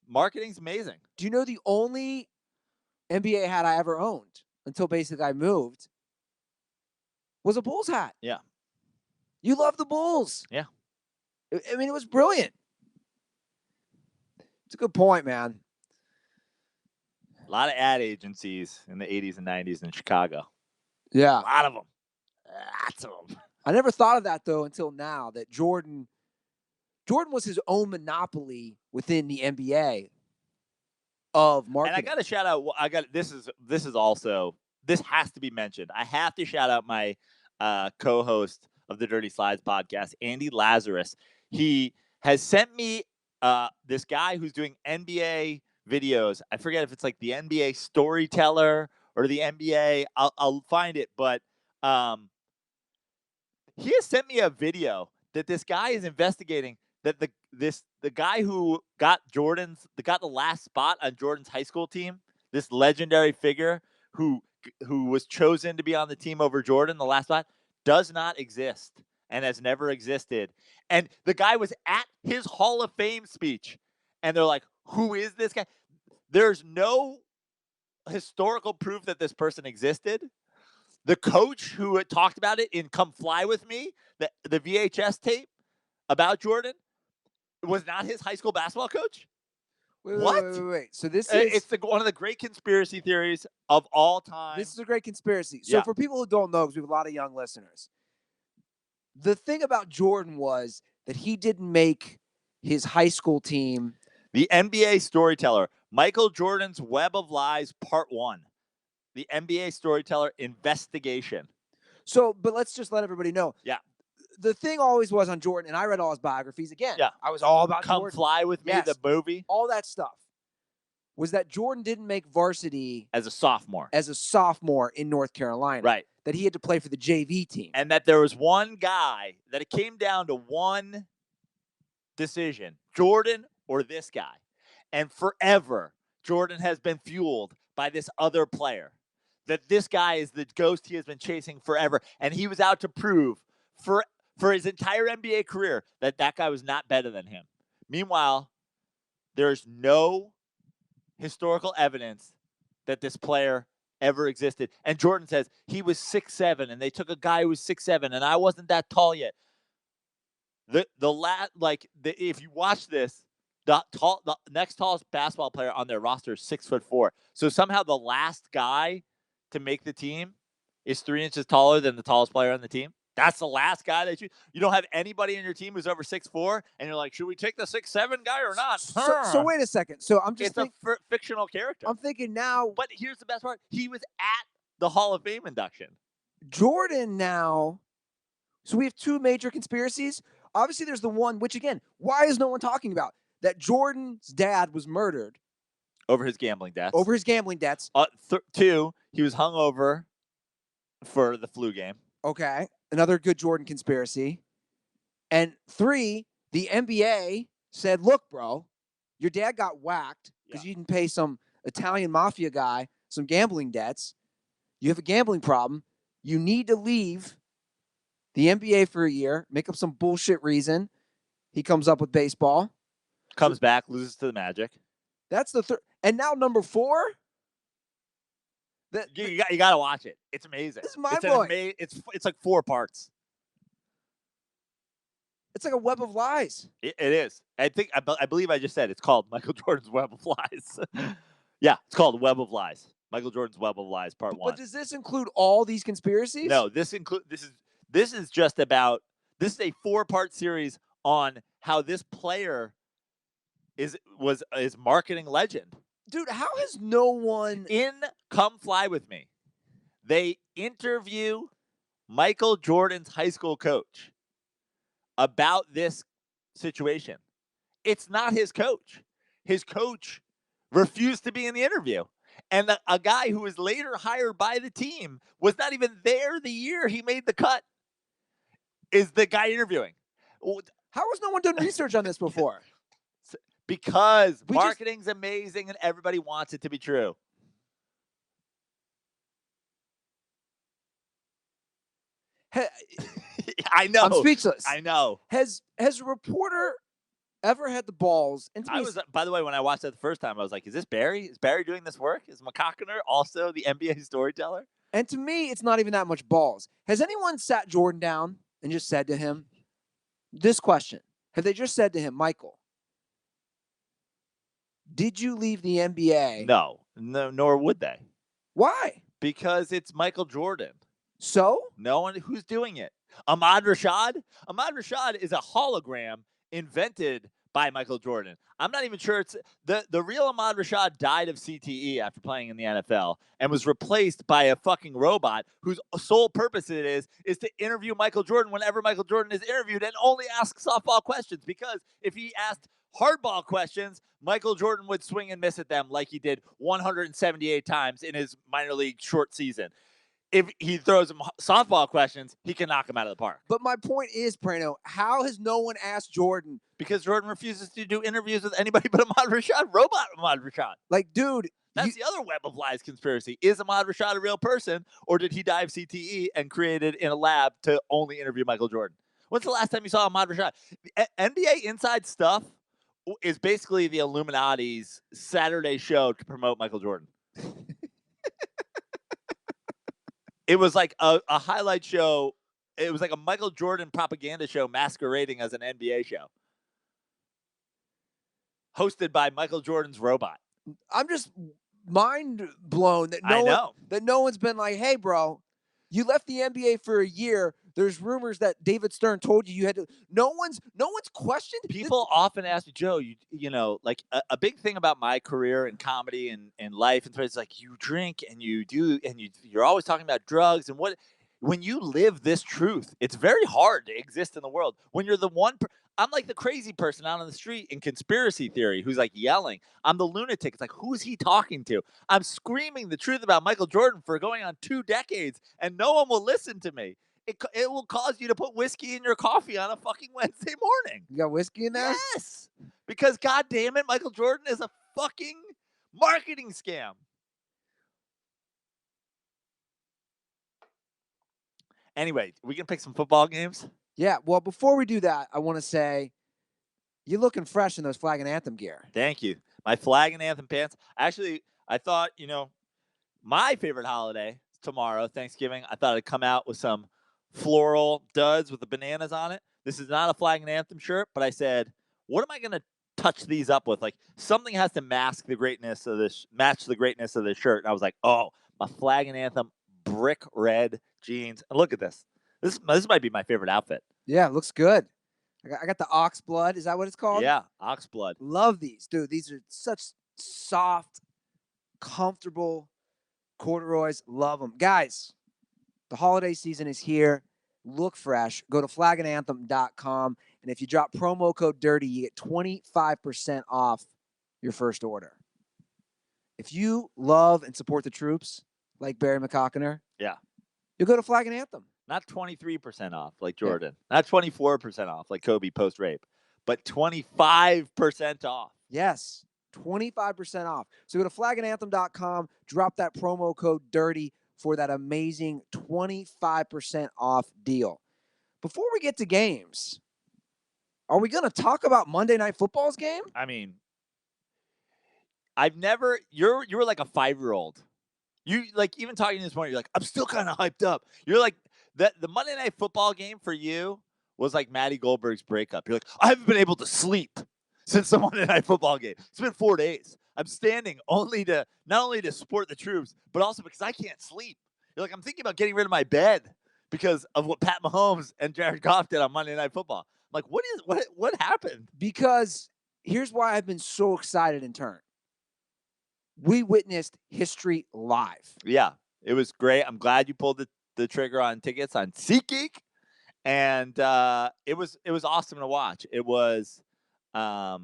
marketing's amazing. Do you know the only NBA hat I ever owned until basically I moved was a Bulls hat? Yeah. You love the Bulls. Yeah. I mean, it was brilliant. It's a good point, man. A lot of ad agencies in the 80s and 90s in Chicago. Yeah. A lot of them. Lots of them. I never thought of that, though, until now, that Jordan was his own monopoly within the NBA of marketing. And I got to shout out, this has to be mentioned. I have to shout out my co-host of the Dirty Slides podcast, Andy Lazarus. He has sent me this guy who's doing NBA videos. I forget if it's like the NBA Storyteller or the NBA. I'll find it, but he has sent me a video that this guy is investigating. That the guy who got the last spot on Jordan's high school team, this legendary figure who was chosen to be on the team over Jordan, the last spot, does not exist and has never existed. And the guy was at his Hall of Fame speech, and they're like, "Who is this guy?" There's no historical proof that this person existed. The coach who had talked about it in "Come Fly With Me," the VHS tape about Jordan, was not his high school basketball coach. Wait. So this is one of the great conspiracy theories of all time. This is a great conspiracy. So for people who don't know, because we have a lot of young listeners, the thing about Jordan was that he didn't make his high school team. The NBA Storyteller, Michael Jordan's Web of Lies, Part 1. The NBA Storyteller investigation. So, but let's just let everybody know. Yeah. the thing always was on Jordan, and I read all his biographies. Again, Yeah. I was all about Come Jordan. Fly With Me, Yes. the movie, All that stuff was that Jordan didn't make varsity as a sophomore. in North Carolina. Right. That he had to play for the JV team. And that there was one guy that it came down to one decision, Jordan or this guy. And forever, Jordan has been fueled by this other player. That this guy is the ghost he has been chasing forever. And he was out to prove for his entire NBA career that guy was not better than him. Meanwhile, there's no historical evidence that this player ever existed. And Jordan says he was 6'7", and they took a guy who was 6'7", and I wasn't that tall yet. If you watch this, the next tallest basketball player on their roster is 6'4". So somehow the last guy to make the team is 3 inches taller than the tallest player on the team. That's the last guy that you don't have anybody in your team who's over 6'4", and you're like, should we take the 6'7" guy or not? So wait a second. So I'm just it's a fictional character. I'm thinking now. But here's the best part: he was at the Hall of Fame induction. Jordan now. So we have two major conspiracies. Obviously, there's the one which, again, why is no one talking about? That Jordan's dad was murdered over his gambling debts. Two, he was hungover for the flu game. Okay, another good Jordan conspiracy. And 3, the NBA said, look, bro, your dad got whacked because you didn't pay some Italian mafia guy some gambling debts. You have a gambling problem. You need to leave the NBA for a year, make up some bullshit reason. He comes up with baseball. Comes back, loses to the Magic. That's the third. And now number 4. You got to watch it. It's amazing. This is mind-blowing. It's like 4 parts. It's like a web of lies. It is. I believe I just said it's called Michael Jordan's Web of Lies. Yeah, it's called Web of Lies. Michael Jordan's Web of Lies, Part 1. But does this include all these conspiracies? No, this is just about. This is a 4-part series on how this player is marketing legend. Dude, how has no one in Come Fly With Me? They interview Michael Jordan's high school coach about this situation. It's not his coach. His coach refused to be in the interview. And a guy who was later hired by the team was not even there the year he made the cut is the guy interviewing. How has no one done research on this before? Because marketing's amazing and everybody wants it to be true. I know. I'm speechless. I know. Has a reporter ever had the balls? And by the way, when I watched that the first time, I was like, is this Barry? Is Barry doing this work? Is McCockiner also the NBA storyteller? And to me, it's not even that much balls. Has anyone sat Jordan down and just said to him this question? Have they just said to him, Michael, did you leave the NBA? No, nor would they. Why? Because it's Michael Jordan. So? No one who's doing it. Ahmad Rashad? Ahmad Rashad is a hologram invented by Michael Jordan. I'm not even sure it's the real Ahmad Rashad died of CTE after playing in the NFL and was replaced by a fucking robot whose sole purpose it is to interview Michael Jordan whenever Michael Jordan is interviewed and only ask softball questions, because if he asked hardball questions, Michael Jordan would swing and miss at them like he did 178 times in his minor league short season. If he throws him softball questions, he can knock him out of the park. But my point is, Prano, how has no one asked Jordan? Because Jordan refuses to do interviews with anybody but Ahmad Rashad, robot Ahmad Rashad. Like, dude. That's the other Web of Lies conspiracy. Is Ahmad Rashad a real person, or did he die of CTE and created in a lab to only interview Michael Jordan? When's the last time you saw Ahmad Rashad? NBA Inside Stuff is basically the Illuminati's Saturday show to promote Michael Jordan. It was like a highlight show. It was like a Michael Jordan propaganda show masquerading as an NBA show. Hosted by Michael Jordan's robot. I'm just mind blown that no one's been like, hey, bro, you left the NBA for a year. There's rumors that David Stern told you had to. No one's questioned. People often ask me, Joe, you know, like a big thing about my career and comedy and life and things, like you drink and you do and you're always talking about drugs and what. when you live this truth, it's very hard to exist in the world. When you're the one, I'm like the crazy person out on the street in conspiracy theory who's like yelling. I'm the lunatic. It's like, who's he talking to? I'm screaming the truth about Michael Jordan for going on 2 decades, and no one will listen to me. It will cause you to put whiskey in your coffee on a fucking Wednesday morning. You got whiskey in there? Yes, because God damn it, Michael Jordan is a fucking marketing scam. Anyway, we can pick some football games. Yeah. Well, before we do that, I want to say you're looking fresh in those flag and anthem gear. Thank you. My flag and anthem pants. Actually, I thought, my favorite holiday is tomorrow, Thanksgiving. I thought I'd come out with some floral duds with the bananas on it. This is not a flag and anthem shirt, but I said, what am I going to touch these up with? Like, something has to match the greatness of this shirt. And I was like, oh, my flag and anthem brick red jeans. And look at this. This might be my favorite outfit. Yeah, it looks good. I got the ox blood. Is that what it's called? Yeah, ox blood. Love these, dude. These are such soft, comfortable corduroys. Love them. Guys, the holiday season is here. Look fresh. Go to flagandanthem.com. And if you drop promo code DIRTY, you get 25% off your first order. If you love and support the troops, like Barry McCockiner, yeah, you'll go to Flag and Anthem. Not 23% off like Jordan. Yeah. Not 24% off like Kobe post-rape. But 25% off. Yes, 25% off. So go to flagandanthem.com, drop that promo code DIRTY for that amazing 25% off deal. Before we get to games, are we going to talk about Monday Night Football's game? I mean, you were like a 5-year-old. You like even talking this morning, you're like, I'm still kind of hyped up. You're like, the Monday Night Football game for you was like Maddie Goldberg's breakup. You're like, I haven't been able to sleep since the Monday Night Football game. It's been 4 days. I'm standing not only to support the troops, but also because I can't sleep. You're like, I'm thinking about getting rid of my bed because of what Pat Mahomes and Jared Goff did on Monday Night Football. I'm like, what happened? Because here's why I've been so excited in turn. We witnessed history live. Yeah, it was great. I'm glad you pulled the trigger on tickets on SeatGeek, and it was awesome to watch. It was, I'll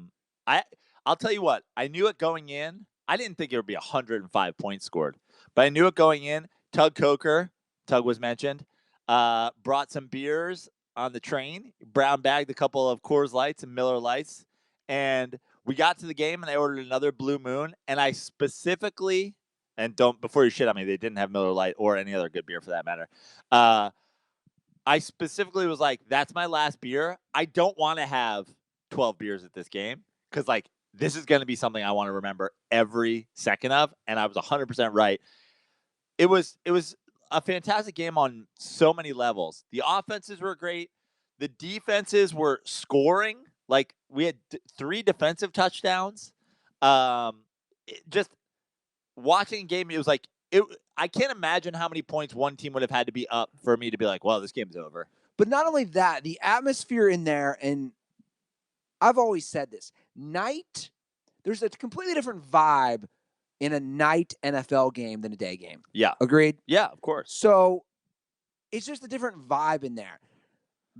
tell you what, I knew it going in. I didn't think it would be 105 points scored, but I knew it going in. Tug was mentioned, brought some beers on the train, brown bagged a couple of Coors Lights and Miller Lights, and we got to the game and I ordered another Blue Moon, and I specifically, and before you shit on me, they didn't have Miller Lite or any other good beer for that matter. I specifically was like, that's my last beer. I don't want to have 12 beers at this game because like this is going to be something I want to remember every second of, and I was 100% right. It was a fantastic game on so many levels. The offenses were great. The defenses were scoring. Like, we had 3 defensive touchdowns. Just watching a game, it was like, I can't imagine how many points one team would have had to be up for me to be like, well, this game's over. But not only that, the atmosphere in there, and I've always said this, there's a completely different vibe in a night NFL game than a day game. Yeah. Agreed? Yeah, of course. So it's just a different vibe in there.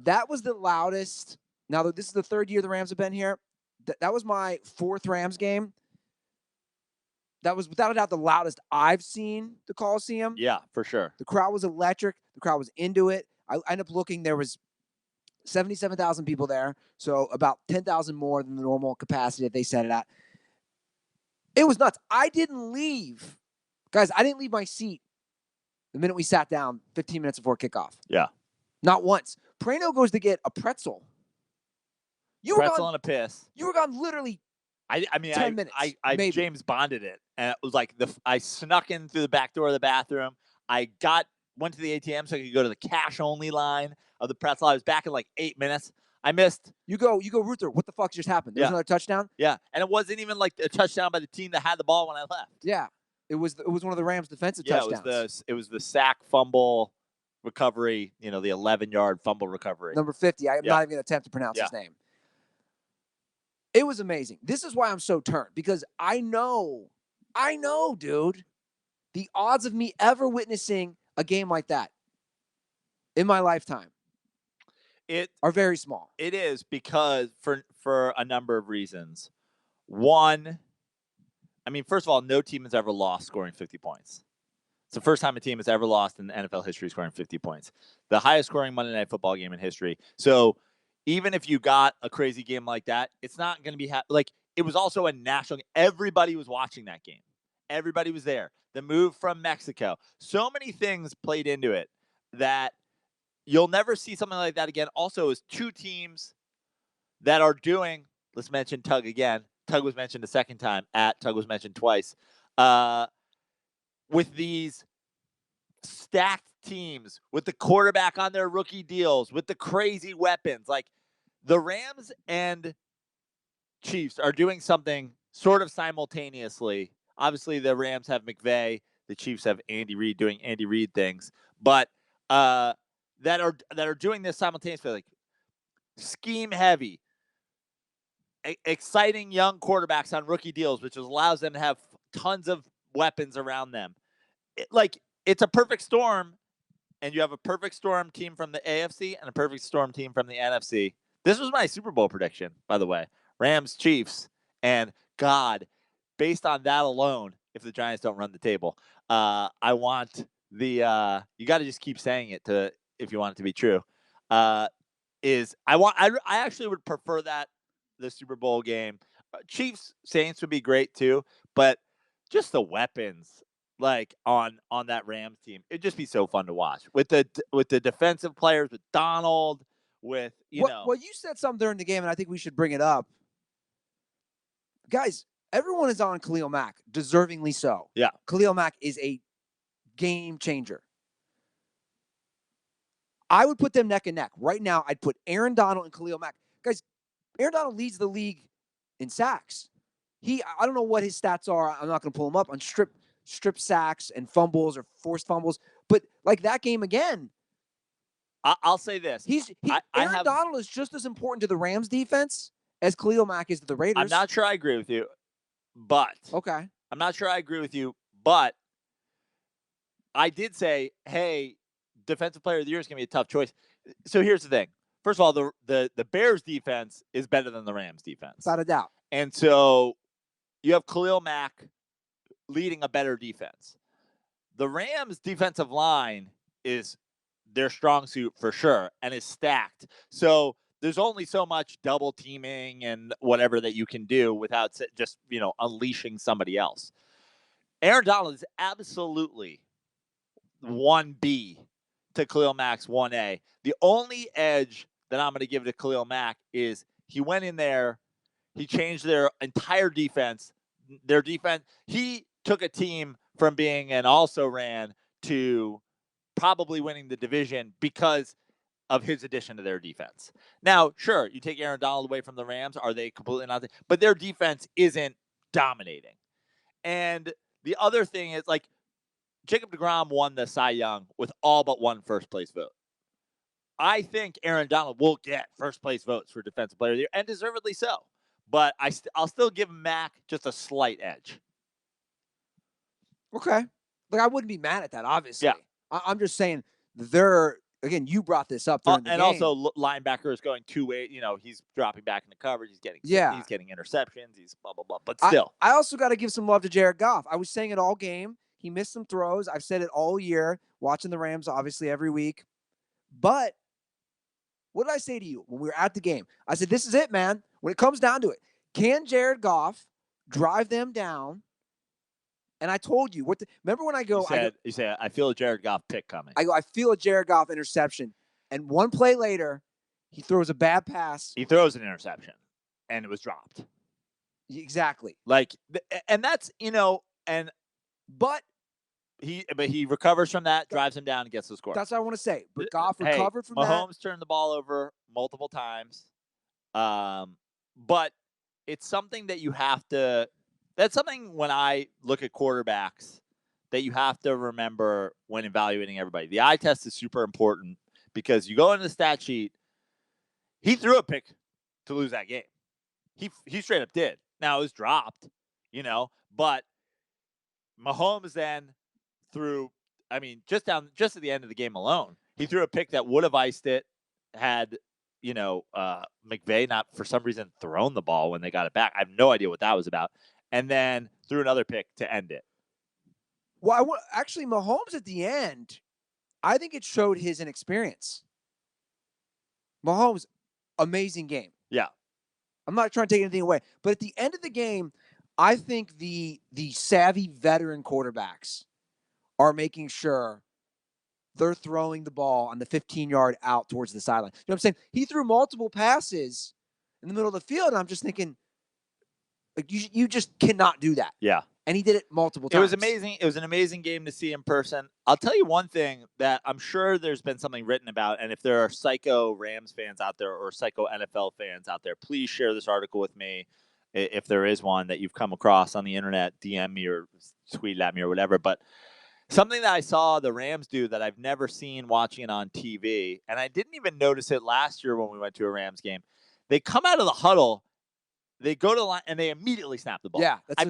That was the loudest. Now, this is the 3rd year the Rams have been here. That was my 4th Rams game. That was, without a doubt, the loudest I've seen the Coliseum. Yeah, for sure. The crowd was electric. The crowd was into it. I ended up looking. There was 77,000 people there, so about 10,000 more than the normal capacity that they set it at. It was nuts. I didn't leave. Guys, I didn't leave my seat the minute we sat down 15 minutes before kickoff. Yeah. Not once. Prano goes to get a pretzel. Pretzel and a piss. You were gone literally 10 minutes. I James Bonded it. And it was like I snuck in through the back door of the bathroom. I went to the ATM so I could go to the cash only line of the pretzel. I was back in like 8 minutes. I missed. You go, Ruther. What the fuck just happened? There was another touchdown? Yeah. And it wasn't even like a touchdown by the team that had the ball when I left. Yeah. It was one of the Rams' defensive touchdowns. It was the sack fumble recovery, the 11-yard fumble recovery. Number 50. I'm not even going to attempt to pronounce his name. It was amazing. This is why I'm so turned, because I know, dude, the odds of me ever witnessing a game like that, in my lifetime are very small. It is because for a number of reasons. One, I mean, first of all, no team has ever lost scoring 50 points. It's the first time a team has ever lost in NFL history scoring 50 points. The highest scoring Monday Night Football game in history. So even if you got a crazy game like that, it's not going to be like it was also a national game. Everybody was watching that game. Everybody was there. The move from Mexico. So many things played into it that you'll never see something like that again. Also, is two teams that are doing, let's mention Tug again. Tug was mentioned a second time. Tug was mentioned twice. With these stacked teams, with the quarterback on their rookie deals, with the crazy weapons, like the Rams and Chiefs are doing something sort of simultaneously. Obviously, the Rams have McVay, the Chiefs have Andy Reid doing Andy Reid things, but that are doing this simultaneously, like scheme heavy, exciting young quarterbacks on rookie deals, which allows them to have tons of weapons around them. It's a perfect storm, and you have a perfect storm team from the AFC and a perfect storm team from the NFC. This was my Super Bowl prediction, by the way. Rams, Chiefs, and God, based on that alone, if the Giants don't run the table, I want the you got to just keep saying it to if you want it to be true. I actually would prefer that the Super Bowl game. Chiefs Saints would be great too, but just the weapons like on that Rams team, it'd just be so fun to watch with the defensive players, with Donald, with Well, you said something during the game, and I think we should bring it up. Guys, everyone is on Khalil Mack, deservingly so. Yeah. Khalil Mack is a game changer. I would put them neck and neck. Right now, I'd put Aaron Donald and Khalil Mack. Guys, Aaron Donald leads the league in sacks. I don't know what his stats are. I'm not going to pull them up on strip sacks and fumbles or forced fumbles. But like that game again, I'll say this. Aaron Donald is just as important to the Rams defense as Khalil Mack is to the Raiders. I'm not sure I agree with you, but okay. I'm not sure I agree with you, but I did say, hey, defensive player of the year is going to be a tough choice. So here's the thing. First of all, the Bears defense is better than the Rams defense. Without a doubt. And so you have Khalil Mack leading a better defense. The Rams defensive line is their strong suit for sure and is stacked. So there's only so much double teaming and whatever that you can do without just, unleashing somebody else. Aaron Donald is absolutely 1B to Khalil Mack's 1A. The only edge that I'm going to give to Khalil Mack is he went in there, he changed their entire defense. Their defense, he took a team from being an also-ran to probably winning the division because of his addition to their defense. Now, sure, you take Aaron Donald away from the Rams, are they completely not? But their defense isn't dominating. And the other thing is, like, Jacob deGrom won the Cy Young with all but one first-place vote. I think Aaron Donald will get first-place votes for Defensive Player of the Year, and deservedly so. But I'll still give Mack just a slight edge. Okay. Like, I wouldn't be mad at that, obviously. Yeah. I'm just saying again, you brought this up during the and game. Also, linebacker is going two-way. He's dropping back in the coverage. He's getting interceptions. He's blah, blah, blah. But still. I also got to give some love to Jared Goff. I was saying it all game. He missed some throws. I've said it all year, watching the Rams, obviously, every week. But what did I say to you when we were at the game? I said, this is it, man. When it comes down to it, can Jared Goff drive them down? And I told you, remember when I go... You said, I feel a Jared Goff pick coming. I feel a Jared Goff interception. And one play later, he throws a bad pass. He throws an interception, and it was dropped. Exactly. And that's, But he recovers from that, drives him down, and gets the score. That's what I want to say. But Goff recovered from that. Mahomes turned the ball over multiple times. But it's something that you have to... That's something when I look at quarterbacks that you have to remember when evaluating everybody. The eye test is super important because you go into the stat sheet. He threw a pick to lose that game. He straight up did. Now it was dropped, but Mahomes then threw. I mean, just at the end of the game alone, He threw a pick that would have iced it had, McVay not for some reason thrown the ball when they got it back. I have no idea what that was about. And then threw another pick to end it. Well, actually, Mahomes at the end, I think it showed his inexperience. Mahomes, amazing game. Yeah. I'm not trying to take anything away, but at the end of the game, I think the savvy veteran quarterbacks are making sure they're throwing the ball on the 15-yard out towards the sideline. You know what I'm saying? He threw multiple passes in the middle of the field, and I'm just thinking, like, you just cannot do that. Yeah. And he did it multiple times. It was amazing. It was an amazing game to see in person. I'll tell you one thing that I'm sure there's been something written about, and if there are psycho Rams fans out there or psycho NFL fans out there, please share this article with me if there is one that you've come across on the internet, DM me or tweet at me or whatever. But something that I saw the Rams do that I've never seen watching it on TV, and I didn't even notice it last year when we went to a Rams game. They come out of the huddle, they go to the line, and they immediately snap the ball. Yeah, I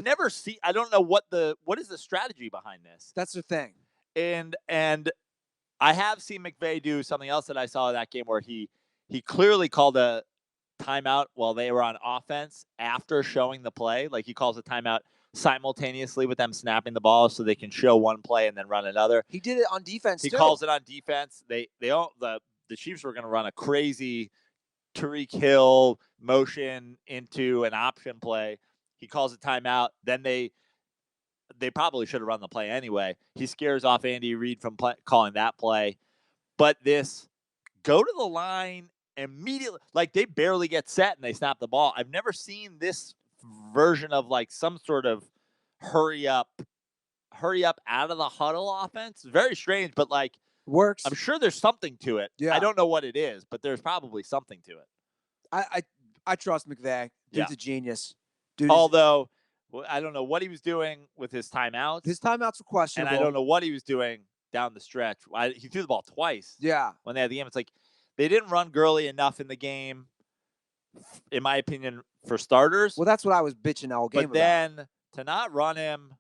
don't know what is the strategy behind this. That's the thing. And I have seen McVay do something else that I saw in that game where he clearly called a timeout while they were on offense after showing the play. Like he calls a timeout simultaneously with them snapping the ball so they can show one play and then run another. He did it on defense. He calls it on defense. The Chiefs were going to run a crazy Tyreek Hill motion into an option play. He calls a timeout. Then they probably should have run the play anyway. He scares off Andy Reid from calling that play. But this go to the line immediately, like they barely get set and they snap the ball. I've never seen this version of like some sort of hurry up out of the huddle offense. Very strange, but like works. I'm sure there's something to it. Yeah. I don't know what it is, but there's probably something to it. I trust McVay. Dude's a genius. Although I don't know what he was doing with his timeouts. His timeouts were questionable. And I don't know what he was doing down the stretch. He threw the ball twice. Yeah. When they had the game. It's like they didn't run Gurley enough in the game, in my opinion, for starters. Well, that's what I was bitching all game about. But then to not run him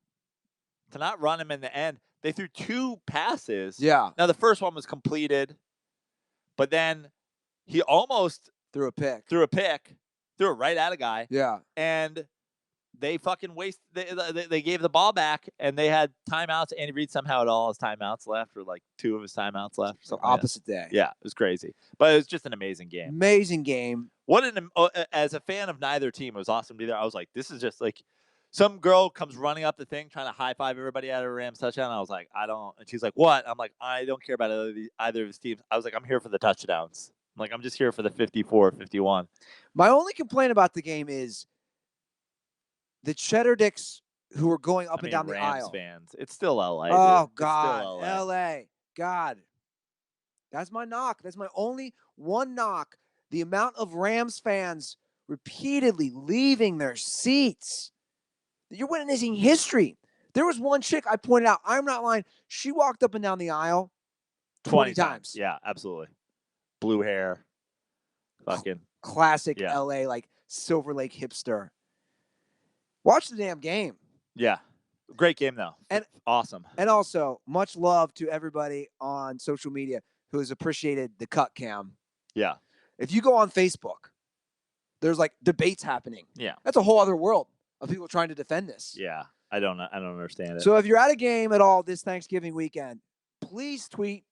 in the end, they threw two passes. Yeah. Now, the first one was completed, but then he almost threw a pick. Threw it right at a guy. Yeah. And they fucking they gave the ball back, and they had timeouts. Andy Reid somehow had all his timeouts left, or like two of his timeouts left. Opposite day. Yeah, it was crazy. But it was just an amazing game. Amazing game. As a fan of neither team, it was awesome to be there. I was like, this is just like some girl comes running up the thing trying to high five everybody at a Rams touchdown. I was like, I don't. And she's like, what? I'm like, I don't care about either of his teams. I was like, I'm here for the touchdowns. I'm like, I'm just here for the 54, 51. My only complaint about the game is the cheddar dicks who were going up and down the Rams aisle. Fans. It's still LA. Oh, dude. God. LA. God. That's my knock. That's my only one knock. The amount of Rams fans repeatedly leaving their seats. You're witnessing history. There was one chick I pointed out. I'm not lying. She walked up and down the aisle 20 times. Yeah, absolutely. Blue hair. Fucking. Classic LA, like Silver Lake hipster. Watch the damn game. Yeah. Great game, though. And awesome. And also, much love to everybody on social media who has appreciated the cut cam. Yeah. If you go on Facebook, there's like debates happening. Yeah. That's a whole other world of people trying to defend this. Yeah. I don't understand it. So if you're at a game at all this Thanksgiving weekend, please tweet,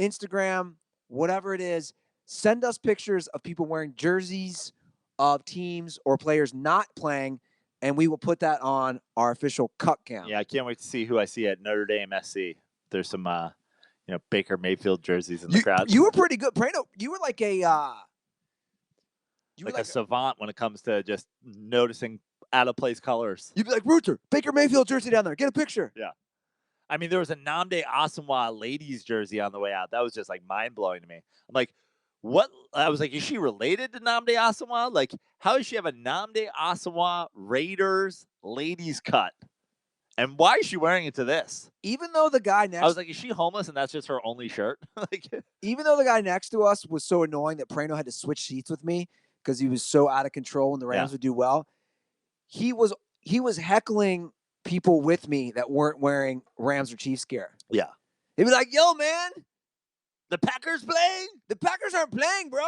Instagram, whatever it is, send us pictures of people wearing jerseys of teams or players not playing, and we will put that on our official cut cam. Yeah, I can't wait to see who I see at Notre Dame SC. There's some, Baker Mayfield jerseys in the crowd. You were pretty good, Prano. You were like a a savant when it comes to just noticing out of place colors. You'd be like, Ruther, Baker Mayfield jersey down there. Get a picture. Yeah. I mean, there was a Nnamdi Asomugha ladies jersey on the way out. That was just like mind blowing to me. I'm like, what? I was like, is she related to Nnamdi Asomugha? Like, how does she have a Nnamdi Asomugha Raiders ladies cut? And why is she wearing it to this? Even though the guy next, I was like, is she homeless and that's just her only shirt? Even though the guy next to us was so annoying that Prano had to switch seats with me because he was so out of control and the Rams would do well. He was heckling people with me that weren't wearing Rams or Chiefs gear. Yeah. He'd be like, yo, man, The Packers playing? The Packers aren't playing, bro.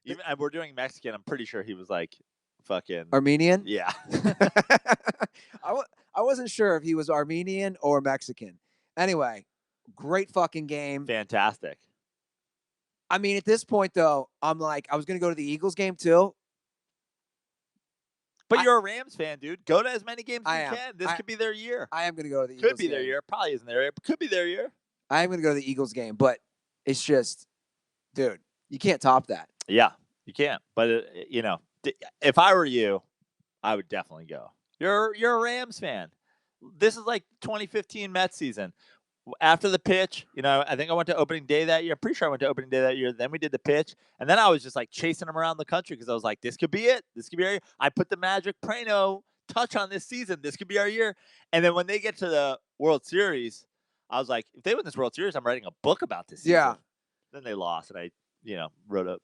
Even and we're doing Mexican. I'm pretty sure he was like fucking Armenian? Yeah. I wasn't sure if he was Armenian or Mexican. Anyway, great fucking game. Fantastic. I mean, at this point, though, I'm like, I was going to go to the Eagles game, too. But you're a Rams fan, dude. Go to as many games as you can. This could be their year. I am going to go to the Eagles Could be their year. Probably isn't their year, but could be their year. I am going to go to the Eagles game, but it's just, dude, you can't top that. Yeah, you can't. But, if I were you, I would definitely go. You're a Rams fan. This is like 2015 Mets season. After the pitch, I think I went to opening day that year. I'm pretty sure I went to opening day that year. Then we did the pitch. And then I was just like chasing them around the country because I was like, this could be it. This could be our year. I put the Magic Prano touch on this season. This could be our year. And then when they get to the World Series, I was like, if they win this World Series, I'm writing a book about this season. Yeah. Then they lost. And I, wrote a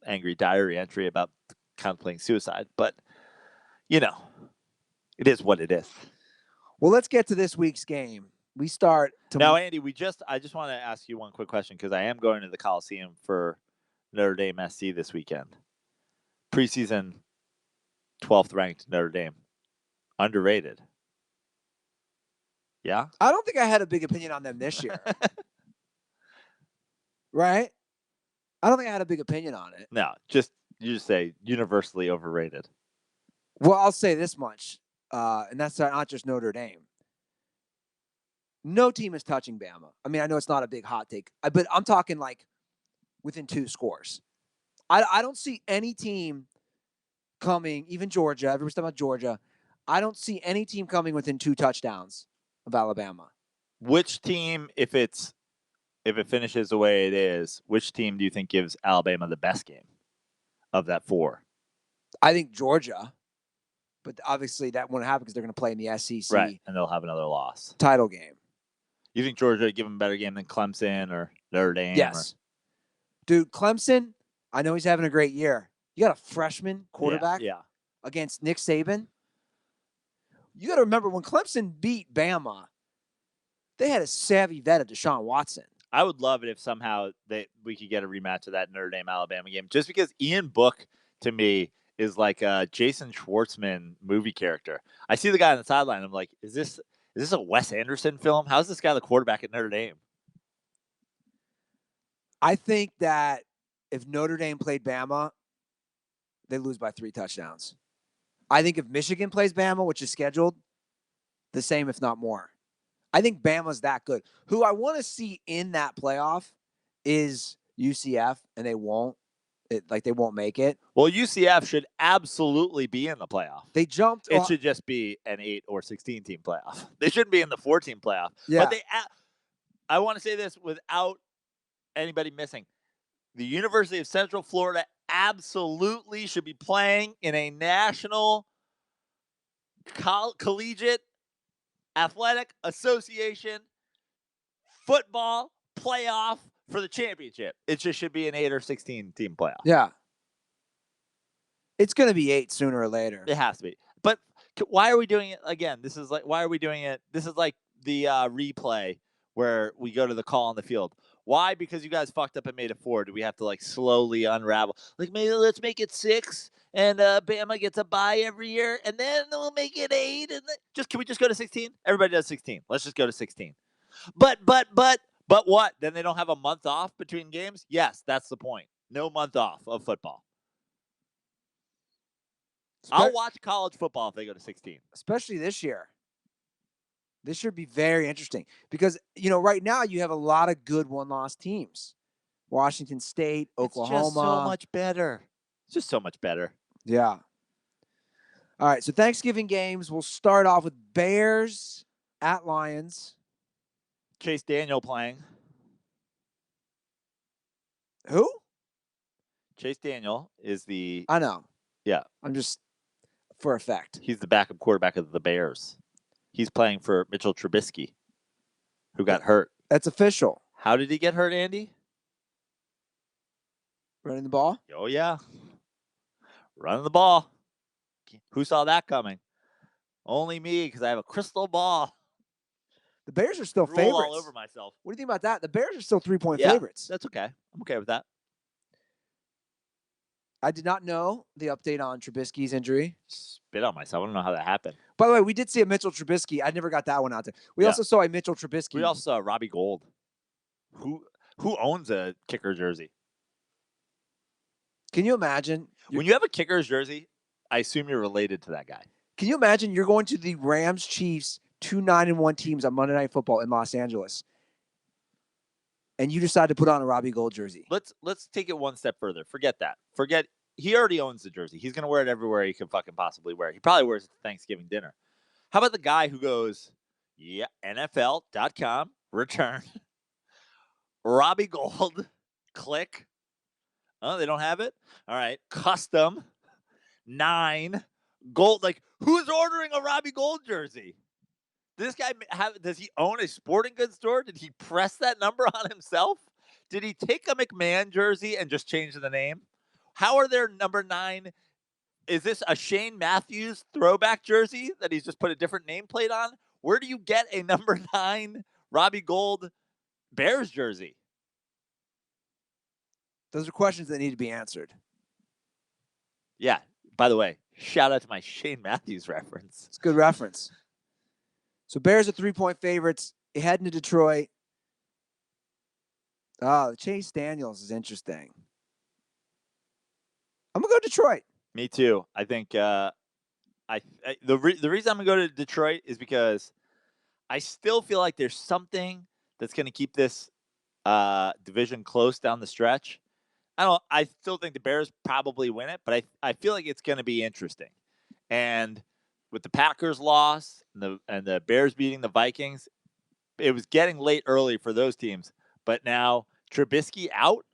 angry diary entry about contemplating suicide. But, it is what it is. Well, let's get to this week's game. We start now, Andy. I just want to ask you one quick question because I am going to the Coliseum for Notre Dame SC this weekend. Preseason, 12th ranked Notre Dame, underrated. Yeah, I don't think I had a big opinion on them this year. Right? I don't think I had a big opinion on it. No, you just say universally overrated. Well, I'll say this much, and that's not just Notre Dame. No team is touching Bama. I mean, I know it's not a big hot take, but I'm talking like within 2 scores. I don't see any team coming, even Georgia. Everybody's talking about Georgia. I don't see any team coming within 2 touchdowns of Alabama. Which team, if it finishes the way it is, which team do you think gives Alabama the best game of that 4? I think Georgia, but obviously that won't happen because they're going to play in the SEC. Right, and they'll have another loss. Title game. You think Georgia would give them a better game than Clemson or Notre Dame? Yes. Dude, Clemson, I know he's having a great year. You got a freshman quarterback against Nick Saban. You got to remember when Clemson beat Bama, they had a savvy vet of Deshaun Watson. I would love it if somehow we could get a rematch of that Notre Dame-Alabama game, just because Ian Book, to me, is like a Jason Schwartzman movie character. I see the guy on the sideline. I'm like, is this a Wes Anderson film? How's this guy the quarterback at Notre Dame? I think that if Notre Dame played Bama, they lose by 3 touchdowns. I think if Michigan plays Bama, which is scheduled, the same, if not more. I think Bama's that good. Who I want to see in that playoff is UCF, and they won't. They won't make it. Well, UCF should absolutely be in the playoff. They jumped. It should just be an 8 or 16 team playoff. They shouldn't be in the 14 playoff. Yeah. But I want to say this without anybody missing. The University of Central Florida absolutely should be playing in a national collegiate athletic association football playoff for the championship. It just should be an 8 or 16 team playoff. Yeah. It's going to be 8 sooner or later. It has to be. But why are we doing it again? Why are we doing it? This is like the replay where we go to the call on the field. Why? Because you guys fucked up and made it 4. Do we have to slowly unravel? Maybe let's make it 6 and Bama gets a bye every year and then we'll make it 8 and can we just go to 16? Everybody does 16. Let's just go to 16. But what? Then they don't have a month off between games? Yes, that's the point. No month off of football. I'll watch college football if they go to 16. Especially this year. This should be very interesting because, right now you have a lot of good 1-loss teams. Washington State, Oklahoma. It's just so much better. It's just so much better. Yeah. All right, so Thanksgiving games, we'll start off with Bears at Lions. Chase Daniel playing. Who? Chase Daniel is the... I know. Yeah. I'm just for effect. He's the backup quarterback of the Bears. He's playing for Mitchell Trubisky, who got hurt. That's official. How did he get hurt, Andy? Running the ball? Oh, yeah. Running the ball. Who saw that coming? Only me, because I have a crystal ball. The Bears are still Drool favorites. all over myself. What do you think about that? The Bears are still 3-point Yeah, favorites. That's okay. I'm okay with that. I did not know the update on Trubisky's injury. Spit on myself. I don't know how that happened. By the way, we did see a Mitchell Trubisky. I never got that one out there. We also saw a Mitchell Trubisky. We also saw Robbie Gould. Who owns a kicker jersey? Can you imagine? When you have a kicker's jersey, I assume you're related to that guy. Can you imagine you're going to the Rams Chiefs 2 9-1 teams on Monday Night Football in Los Angeles, and you decide to put on a Robbie Gould jersey? Let's take it one step further. Forget that. He already owns the jersey. He's going to wear it everywhere he can fucking possibly wear it. He probably wears it to Thanksgiving dinner. How about the guy who goes, yeah, NFL.com, return, Robbie Gould, click. Oh, they don't have it? All right. Custom, 9, gold. Like, who's ordering a Robbie Gould jersey? Does he own a sporting goods store? Did he press that number on himself? Did he take a McMahon jersey and just change the name? How are there number 9? Is this a Shane Matthews throwback jersey that he's just put a different nameplate on? Where do you get a number 9 Robbie Gould Bears jersey? Those are questions that need to be answered. Yeah. By the way, shout out to my Shane Matthews reference. It's a good reference. So Bears are 3-point favorites. Heading to Detroit. Oh, Chase Daniels is interesting. I'm going to go Detroit. Me too. I think the reason I'm going to go to Detroit is because I still feel like there's something that's going to keep this division close down the stretch. I still think the Bears probably win it, but I feel like it's going to be interesting. And with the Packers loss and the Bears beating the Vikings, it was getting late early for those teams. But now Trubisky out.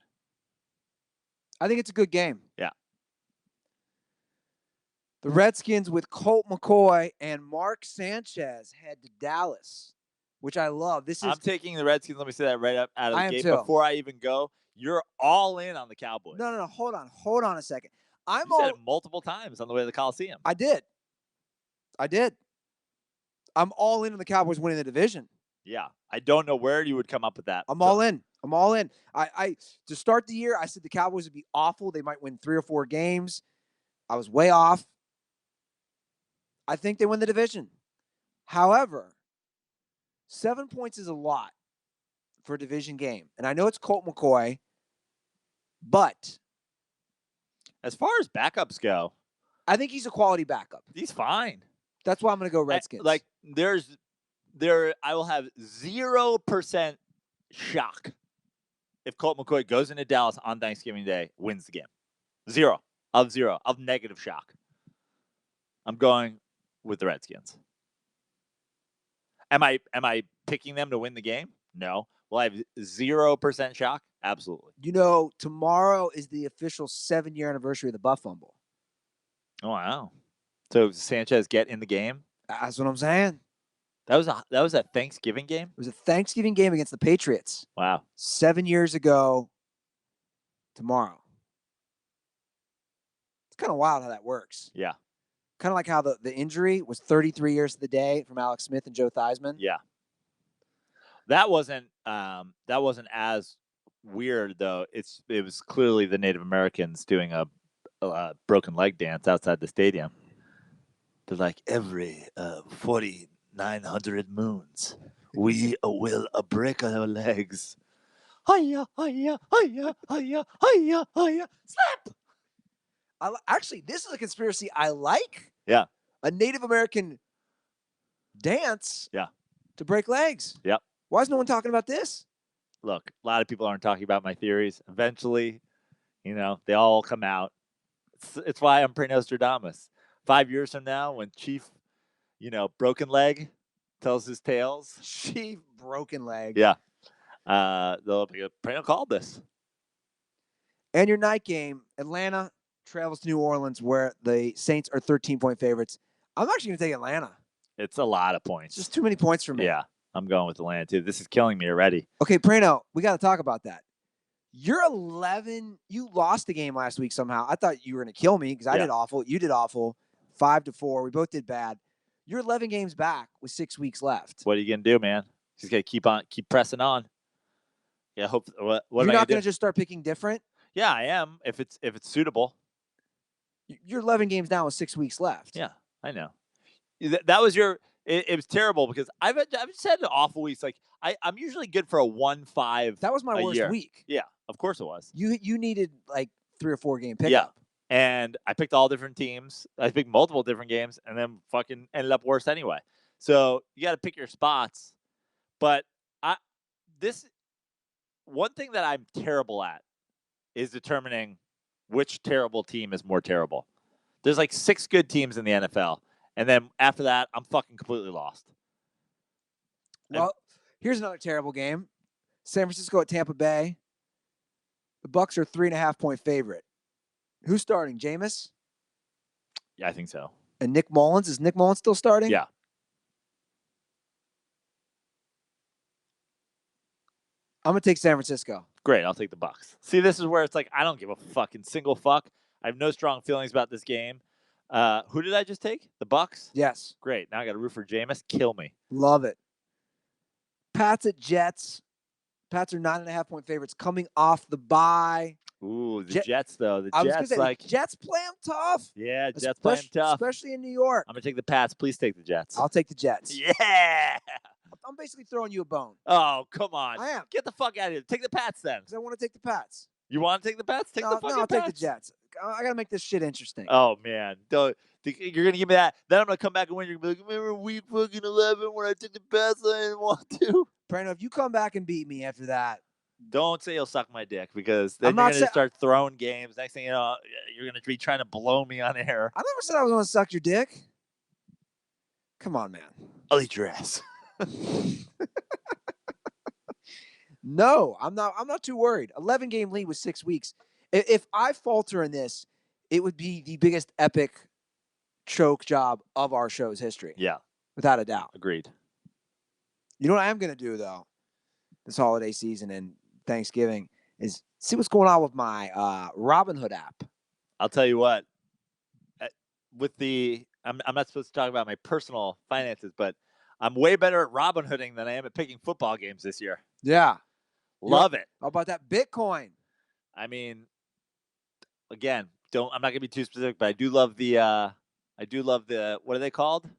I think it's a good game. Yeah. The Redskins with Colt McCoy and Mark Sanchez head to Dallas, which I love. I'm taking the Redskins. Let me say that right up out of the gate. Too. Before I even go, you're all in on the Cowboys. No. Hold on a second. You said it multiple times on the way to the Coliseum. I did. I'm all in on the Cowboys winning the division. Yeah. I don't know where you would come up with that. I'm all in. I to start the year, I said the Cowboys would be awful. They might win 3 or 4 games. I was way off. I think they win the division. However, 7 points is a lot for a division game. And I know it's Colt McCoy, but as far as backups go, I think he's a quality backup. He's fine. That's why I'm going to go Redskins. I will have 0% shock if Colt McCoy goes into Dallas on Thanksgiving Day, wins the game. 0 of negative shock. I'm going with the Redskins. Am I picking them to win the game? No. Will I have 0% shock? Absolutely. Tomorrow is the official 7-year anniversary of the Buff Fumble. Oh, wow. So does Sanchez get in the game? That's what I'm saying. That was a Thanksgiving game? It was a Thanksgiving game against the Patriots. Wow. 7 years ago tomorrow. It's kind of wild how that works. Yeah. Kind of like how the injury was 33 years to the day from Alex Smith and Joe Theismann. Yeah. That wasn't as weird though. It was clearly the Native Americans doing a broken leg dance outside the stadium. They're like, every 4,900 moons, we will break our legs. Hiya, hiya, hiya, hiya, hiya, hiya. Slap. Actually, this is a conspiracy I like. Yeah. A Native American dance. Yeah. To break legs. Yep. Why is no one talking about this? Look, a lot of people aren't talking about my theories. Eventually, they all come out. It's why I'm pre-Nostradamus. 5 years from now, when Chief, broken leg tells his tales. Chief broken leg. Yeah. They'll be called this. And your night game, Atlanta travels to New Orleans, where the Saints are 13-point favorites. I'm actually going to take Atlanta. It's a lot of points. It's just too many points for me. Yeah, I'm going with Atlanta, too. This is killing me already. Okay, Prano, we got to talk about that. You're 11. You lost the game last week somehow. I thought you were going to kill me because I did awful. You did awful. 5-4. We both did bad. You're 11 games back with 6 weeks left. What are you going to do, man? Just got to keep pressing on. Yeah, hope. What You're am I not going to just start picking different? Yeah, I am. If it's suitable. You're 11 games down with 6 weeks left. Yeah, I know. That was your. It was terrible because I've said awful weeks. Like I'm usually good for a 1-5. That was my worst year. week. Yeah, of course it was. You needed like 3 or 4 game pickup. Yeah. And I picked all different teams. I picked multiple different games, and then fucking ended up worse anyway. So you got to pick your spots. But one thing that I'm terrible at is determining which terrible team is more terrible. There's like 6 good teams in the NFL, and then after that, I'm fucking completely lost. Well, here's another terrible game: San Francisco at Tampa Bay. The Bucks are 3.5-point favorite. Who's starting? Jameis? Yeah, I think so. And Nick Mullins? Is Nick Mullins still starting? Yeah. I'm going to take San Francisco. Great, I'll take the Bucks. See, this is where it's like I don't give a fucking single fuck. I have no strong feelings about this game. Who did I just take? The Bucks? Yes. Great. Now I got to root for Jameis. Kill me. Love it. Pats at Jets. Pats are 9.5-point favorites coming off the bye. Ooh, the Jets though. I was gonna say, the Jets play them tough. Yeah, Jets play them tough, especially in New York. I'm gonna take the Pats. Please take the Jets. I'll take the Jets. Yeah. I'm basically throwing you a bone. Oh, come on. I am. Get the fuck out of here. Take the Pats then. Because I want to take the Pats. You want to take the Pats? Take the fucking I'll Pats. take the Jets. I got to make this shit interesting. Oh, man. You're going to give me that. Then I'm going to come back and win. You're going to be like, remember week fucking 11 when I took the Pats and I didn't want to? Prano, if you come back and beat me after that. Don't say you'll suck my dick because then you're going to start throwing games. Next thing you know, you're going to be trying to blow me on air. I never said I was going to suck your dick. Come on, man. I'll eat your ass. No, I'm not too worried. 11-game lead with 6 weeks. If I falter in this, it would be the biggest epic choke job of our show's history. Yeah. Without a doubt. Agreed. You know what I am going to do, though, this holiday season and Thanksgiving is see what's going on with my Robinhood app. I'll tell you what. I'm not supposed to talk about my personal finances, but I'm way better at Robinhooding than I am at picking football games this year. Yeah. Love it. How about that Bitcoin? I mean, again, I'm not gonna be too specific, but I do love the what are they called?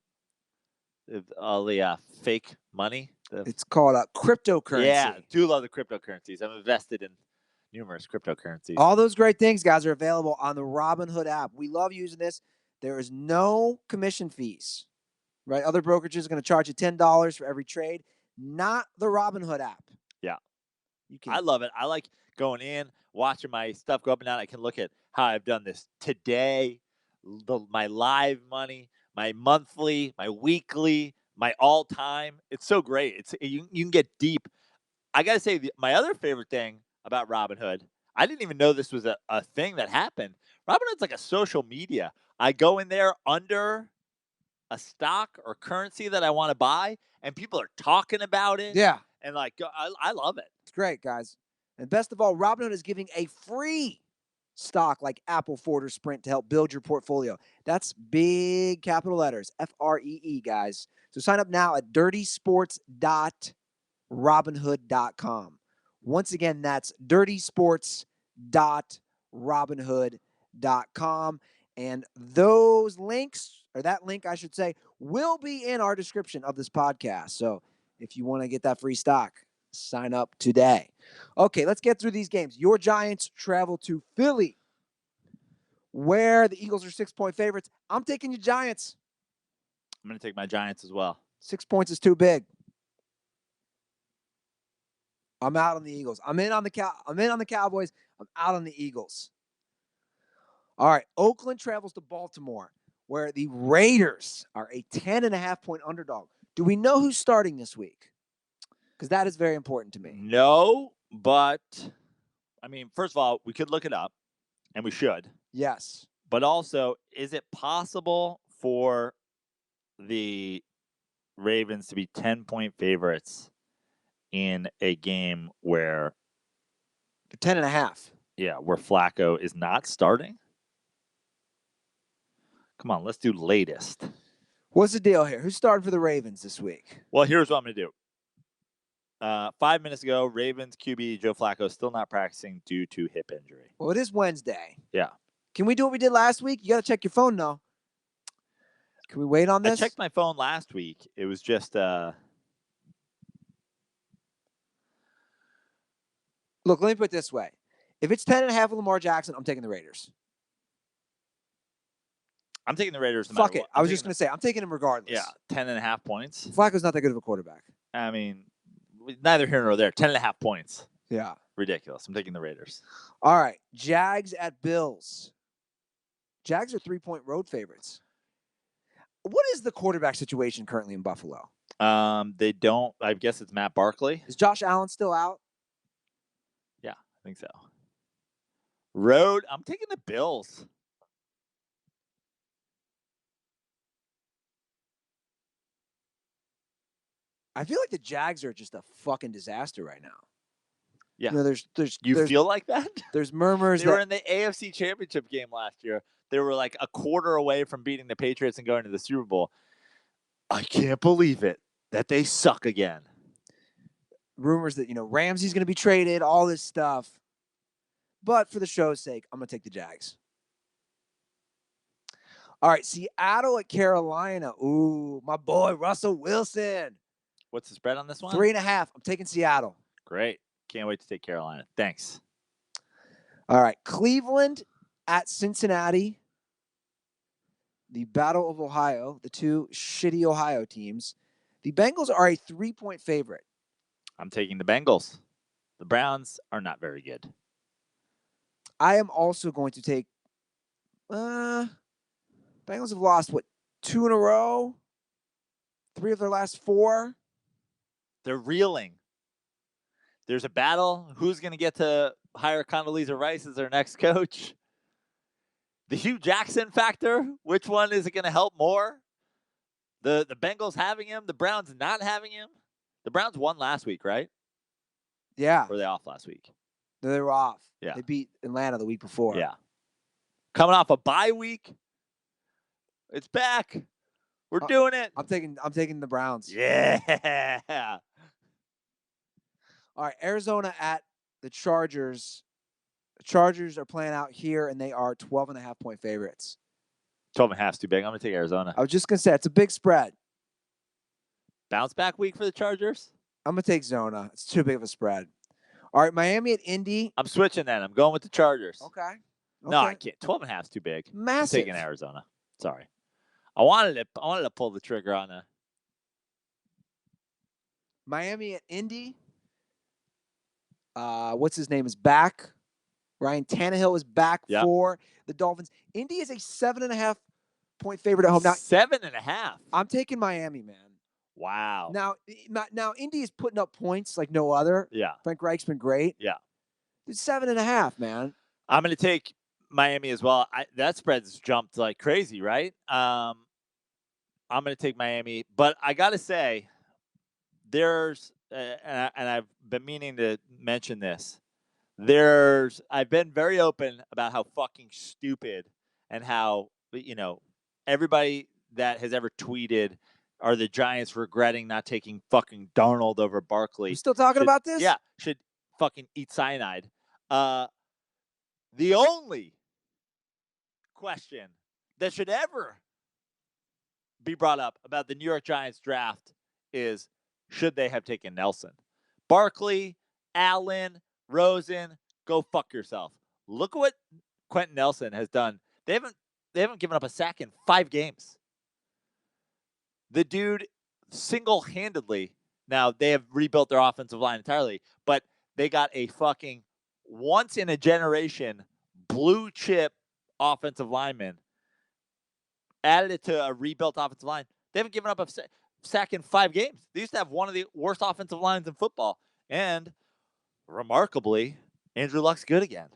All the fake money. It's called cryptocurrency. Yeah, I do love the cryptocurrencies. I'm invested in numerous cryptocurrencies. All those great things, guys, are available on the Robinhood app. We love using this. There is no commission fees, right? Other brokerages are going to charge you $10 for every trade. Not the Robinhood app. Yeah. You I love it. I like going in, watching my stuff go up and down. I can look at how I've done this today, my live money, my monthly, my weekly, my all-time. It's so great. You can get deep. I got to say, my other favorite thing about Robinhood, I didn't even know this was a thing that happened. Robinhood's like a social media. I go in there under a stock or currency that I want to buy, and people are talking about it. Yeah. And I love it. It's great, guys. And best of all, Robinhood is giving a free stock like Apple, Ford, or Sprint to help build your portfolio. That's big capital letters, FREE, guys. So sign up now at dirtysports.robinhood.com. Once again, that's dirtysports.robinhood.com. And those links, or that link, I should say, will be in our description of this podcast. So if you want to get that free stock, sign up today. Okay, let's get through these games. Your Giants travel to Philly, where the Eagles are 6-point favorites. I'm taking your Giants. I'm going to take my Giants as well. 6 points is too big. I'm out on the Eagles. I'm in on the Cowboys. I'm out on the Eagles. All right, Oakland travels to Baltimore, where the Raiders are a 10.5-point underdog. Do we know who's starting this week? Because that is very important to me. No, but, I mean, first of all, we could look it up, and we should. Yes. But also, is it possible for the Ravens to be 10-point favorites in a game where... They're 10.5. Yeah, where Flacco is not starting? Come on, let's do latest. What's the deal here? Who's starting for the Ravens this week? Well, here's what I'm going to do. 5 minutes ago, Ravens QB Joe Flacco still not practicing due to hip injury. Well, it is Wednesday. Yeah. Can we do what we did last week? You got to check your phone now. Can we wait on this? I checked my phone last week. It was just Look, let me put it this way. If it's 10.5 of Lamar Jackson, I'm taking the Raiders. I'm taking the Raiders. Fuck it. I was just going to say, I'm taking him regardless. Yeah, 10.5 points. Flacco's not that good of a quarterback. I mean, neither here nor there. 10.5 points. Yeah. Ridiculous. I'm taking the Raiders. All right. Jags at Bills. Jags are 3-point road favorites. What is the quarterback situation currently in Buffalo? They don't. I guess it's Matt Barkley. Is Josh Allen still out? Yeah, I think so. Road. I'm taking the Bills. I feel like the Jags are just a fucking disaster right now. Yeah. You know, there's feel like that? There's murmurs They were in the AFC Championship game last year. They were like a quarter away from beating the Patriots and going to the Super Bowl. I can't believe it that they suck again. Rumors that, Ramsey's going to be traded, all this stuff. But for the show's sake, I'm going to take the Jags. All right, Seattle at Carolina. Ooh, my boy, Russell Wilson. What's the spread on this one? 3.5. I'm taking Seattle. Great. Can't wait to take Carolina. Thanks. All right, Cleveland at Cincinnati. The Battle of Ohio, the two shitty Ohio teams. The Bengals are a 3-point favorite. I'm taking the Bengals. The Browns are not very good. I am also going to take Bengals have lost, 2 in a row? 3 of their last 4? They're reeling. There's a battle. Who's going to get to hire Condoleezza Rice as their next coach? The Hugh Jackson factor. Which one is it going to help more? The Bengals having him, the Browns not having him. The Browns won last week, right? Yeah. Or were they off last week? No, they were off. Yeah. They beat Atlanta the week before. Yeah. Coming off a bye week. It's back. We're doing it. I'm taking the Browns. Yeah. All right, Arizona at the Chargers. The Chargers are playing out here, and they are 12.5-point favorites. 12.5 is too big. I'm going to take Arizona. I was just going to say, it's a big spread. Bounce back week for the Chargers? I'm going to take Zona. It's too big of a spread. All right, Miami at Indy. I'm switching then. I'm going with the Chargers. Okay. No, I can't. 12.5 is too big. Massive. I'm taking Arizona. Sorry. I wanted to pull the trigger on a Miami at Indy. What's his name is back. Ryan Tannehill is back for the Dolphins. Indy is a 7.5-point favorite at home. Now 7.5. I'm taking Miami, man. Wow. Now Indy is putting up points like no other. Yeah. Frank Reich's been great. Yeah. It's 7.5, man. I'm going to take Miami as well. That spread's jumped like crazy, right? I'm going to take Miami, but I got to say, there's and I've been meaning to mention this. I've been very open about how fucking stupid and how everybody that has ever tweeted are the Giants regretting not taking fucking Darnold over Barkley. You still talking about this? Yeah, should fucking eat cyanide. The only question that should ever be brought up about the New York Giants draft is, should they have taken Nelson? Barkley, Allen, Rosen, go fuck yourself. Look at what Quentin Nelson has done. They haven't given up a sack in 5 games. The dude single-handedly, now they have rebuilt their offensive line entirely, but they got a fucking once-in-a-generation blue-chip offensive lineman, added it to a rebuilt offensive line. They haven't given up a sack in 5 games. They used to have one of the worst offensive lines in football. And remarkably, Andrew Luck's good again.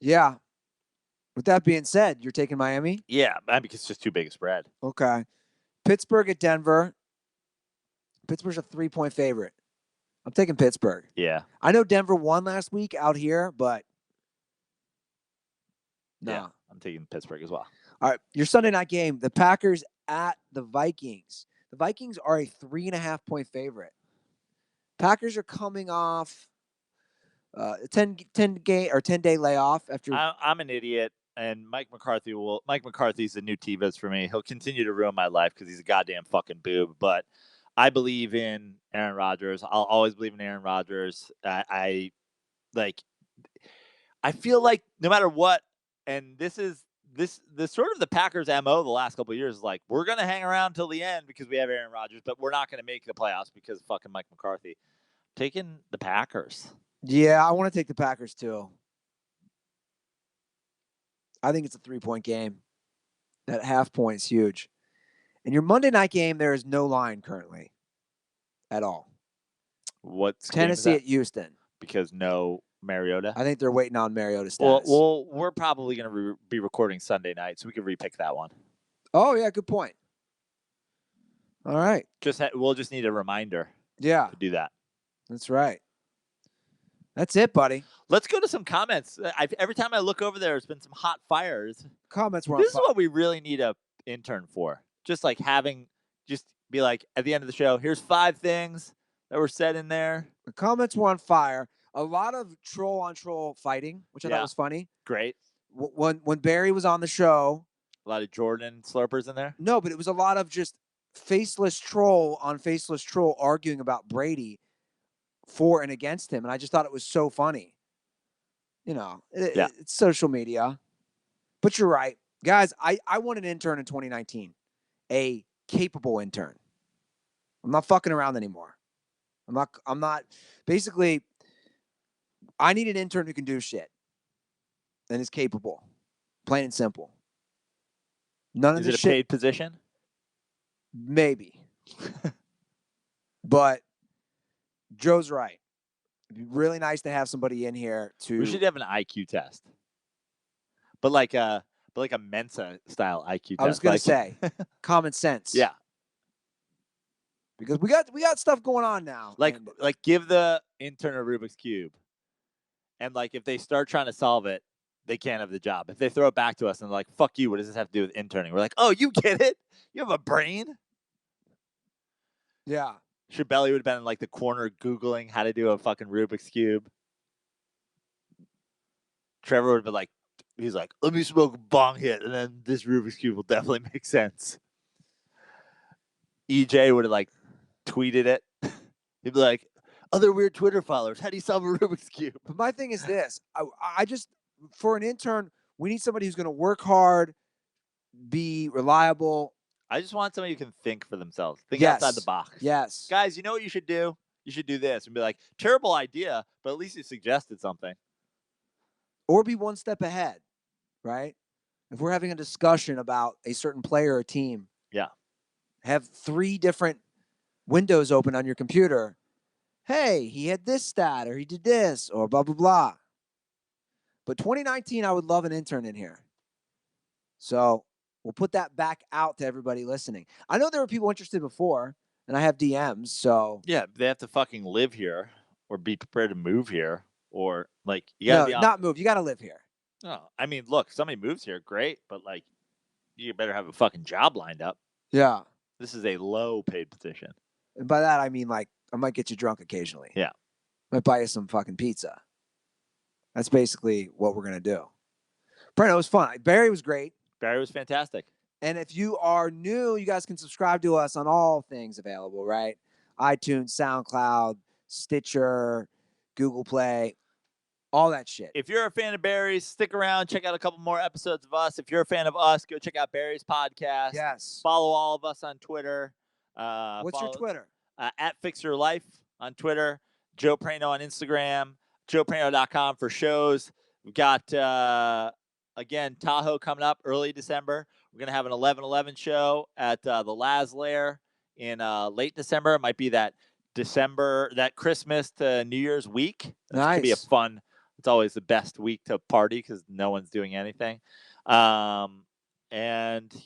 Yeah. With that being said, you're taking Miami? Yeah, because it's just too big a spread. Okay. Pittsburgh at Denver. Pittsburgh's a 3-point favorite. I'm taking Pittsburgh. Yeah. I know Denver won last week out here, but no. Yeah, I'm taking Pittsburgh as well. All right, your Sunday night game, the Packers at the Vikings. The Vikings are a 3.5-point favorite. Packers are coming off a 10-day layoff after. I'm an idiot, and Mike McCarthy's the new Tevez for me. He'll continue to ruin my life because he's a goddamn fucking boob. But I believe in Aaron Rodgers. I'll always believe in Aaron Rodgers. I feel like no matter what, and this sort of the Packers MO the last couple of years is like, we're gonna hang around till the end because we have Aaron Rodgers, but we're not gonna make the playoffs because of fucking Mike McCarthy. Taking the Packers. Yeah, I want to take the Packers too. I think it's a 3-point game. That half point is huge. In your Monday night game, there is no line currently at all. What's Tennessee at Houston? Because no Mariota. I think they're waiting on Mariota status. Well, we're probably going to be recording Sunday night, so we can repick that one. Oh yeah, good point. All right. We'll just need a reminder. Yeah, to do that. That's right. That's it, buddy. Let's go to some comments. Every time I look over there's been some hot fires. Comments were. This is what we really need a intern for. Just like just be like at the end of the show. Here's 5 things that were said in there. The comments were on fire. A lot of troll on troll fighting, which I thought was funny. Great. When Barry was on the show, a lot of Jordan slurpers in there. No, but it was a lot of just faceless troll on faceless troll arguing about Brady for and against him, and I just thought it was so funny. You know, it's social media. But you're right. Guys, I want an intern in 2019. A capable intern. I'm not fucking around anymore. I'm not basically I need an intern who can do shit and is capable. Plain and simple. None of this shit. Is it a paid position? Maybe. But Joe's right. It'd be really nice to have somebody in here to. We should have an IQ test, but like a Mensa style IQ test. I was gonna say common sense. Yeah, because we got stuff going on now. Like give the intern a Rubik's cube, and like if they start trying to solve it, they can't have the job. If they throw it back to us and they're like, "Fuck you," what does this have to do with interning? We're like, "Oh, you get it? You have a brain." Yeah. Shabelli would have been in like the corner Googling how to do a fucking Rubik's Cube. Trevor would have been like, he's like, let me smoke a bong hit, and then this Rubik's Cube will definitely make sense. EJ would have like tweeted it. He'd be like, other weird Twitter followers, how do you solve a Rubik's Cube? But my thing is this. I just, for an intern, we need somebody who's going to work hard, be reliable. I just want somebody who can think for themselves. Think outside the box. Yes. Guys, you know what you should do? You should do this and be like, terrible idea, but at least you suggested something. Or be one step ahead, right? If we're having a discussion about a certain player or team. Yeah. Have 3 different windows open on your computer. Hey, he had this stat or he did this or blah, blah, blah. But 2019, I would love an intern in here. So we'll put that back out to everybody listening. I know there were people interested before, and I have DMs, so. Yeah, they have to fucking live here or be prepared to move here or, like, you gotta not move. You got to live here. No, I mean, look, somebody moves here, great, but, like, you better have a fucking job lined up. Yeah. This is a low-paid position. And by that, I mean, like, I might get you drunk occasionally. Yeah. Might buy you some fucking pizza. That's basically what we're going to do. Brent, it was fun. Barry was great. Barry was fantastic. And if you are new, you guys can subscribe to us on all things available, right? iTunes, SoundCloud, Stitcher, Google Play, all that shit. If you're a fan of Barry's, stick around, check out a couple more episodes of us. If you're a fan of us, go check out Barry's podcast. Yes. Follow all of us on Twitter. What's your Twitter? At Fix Your Life on Twitter. Joe Prano on Instagram. JoePrano.com for shows. We've got, again, Tahoe coming up early December. We're going to have an 11/11 show at the Laz Lair in late December. It might be that Christmas to New Year's week. That's going to be a fun. It's always the best week to party because no one's doing anything. And,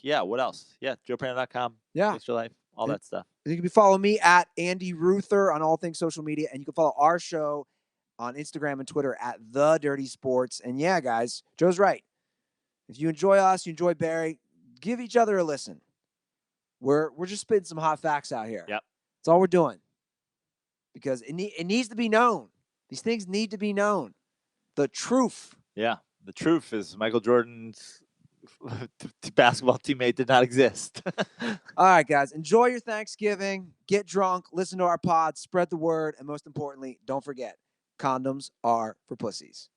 yeah, what else? Yeah, JoePrano.com. Yeah. Fix Your Life. All that stuff. You can follow me at Andy Ruther on all things social media, and you can follow our show on Instagram and Twitter at The Dirty Sports. And yeah, guys, Joe's right. If you enjoy us, you enjoy Barry, give each other a listen. We're just spitting some hot facts out here. Yep. That's all we're doing. because it needs to be known. These things need to be known. The truth. Yeah. The truth is Michael Jordan's basketball teammate did not exist. All right, guys. Enjoy your Thanksgiving. Get drunk. Listen to our pod. Spread the word. And most importantly, don't forget, condoms are for pussies.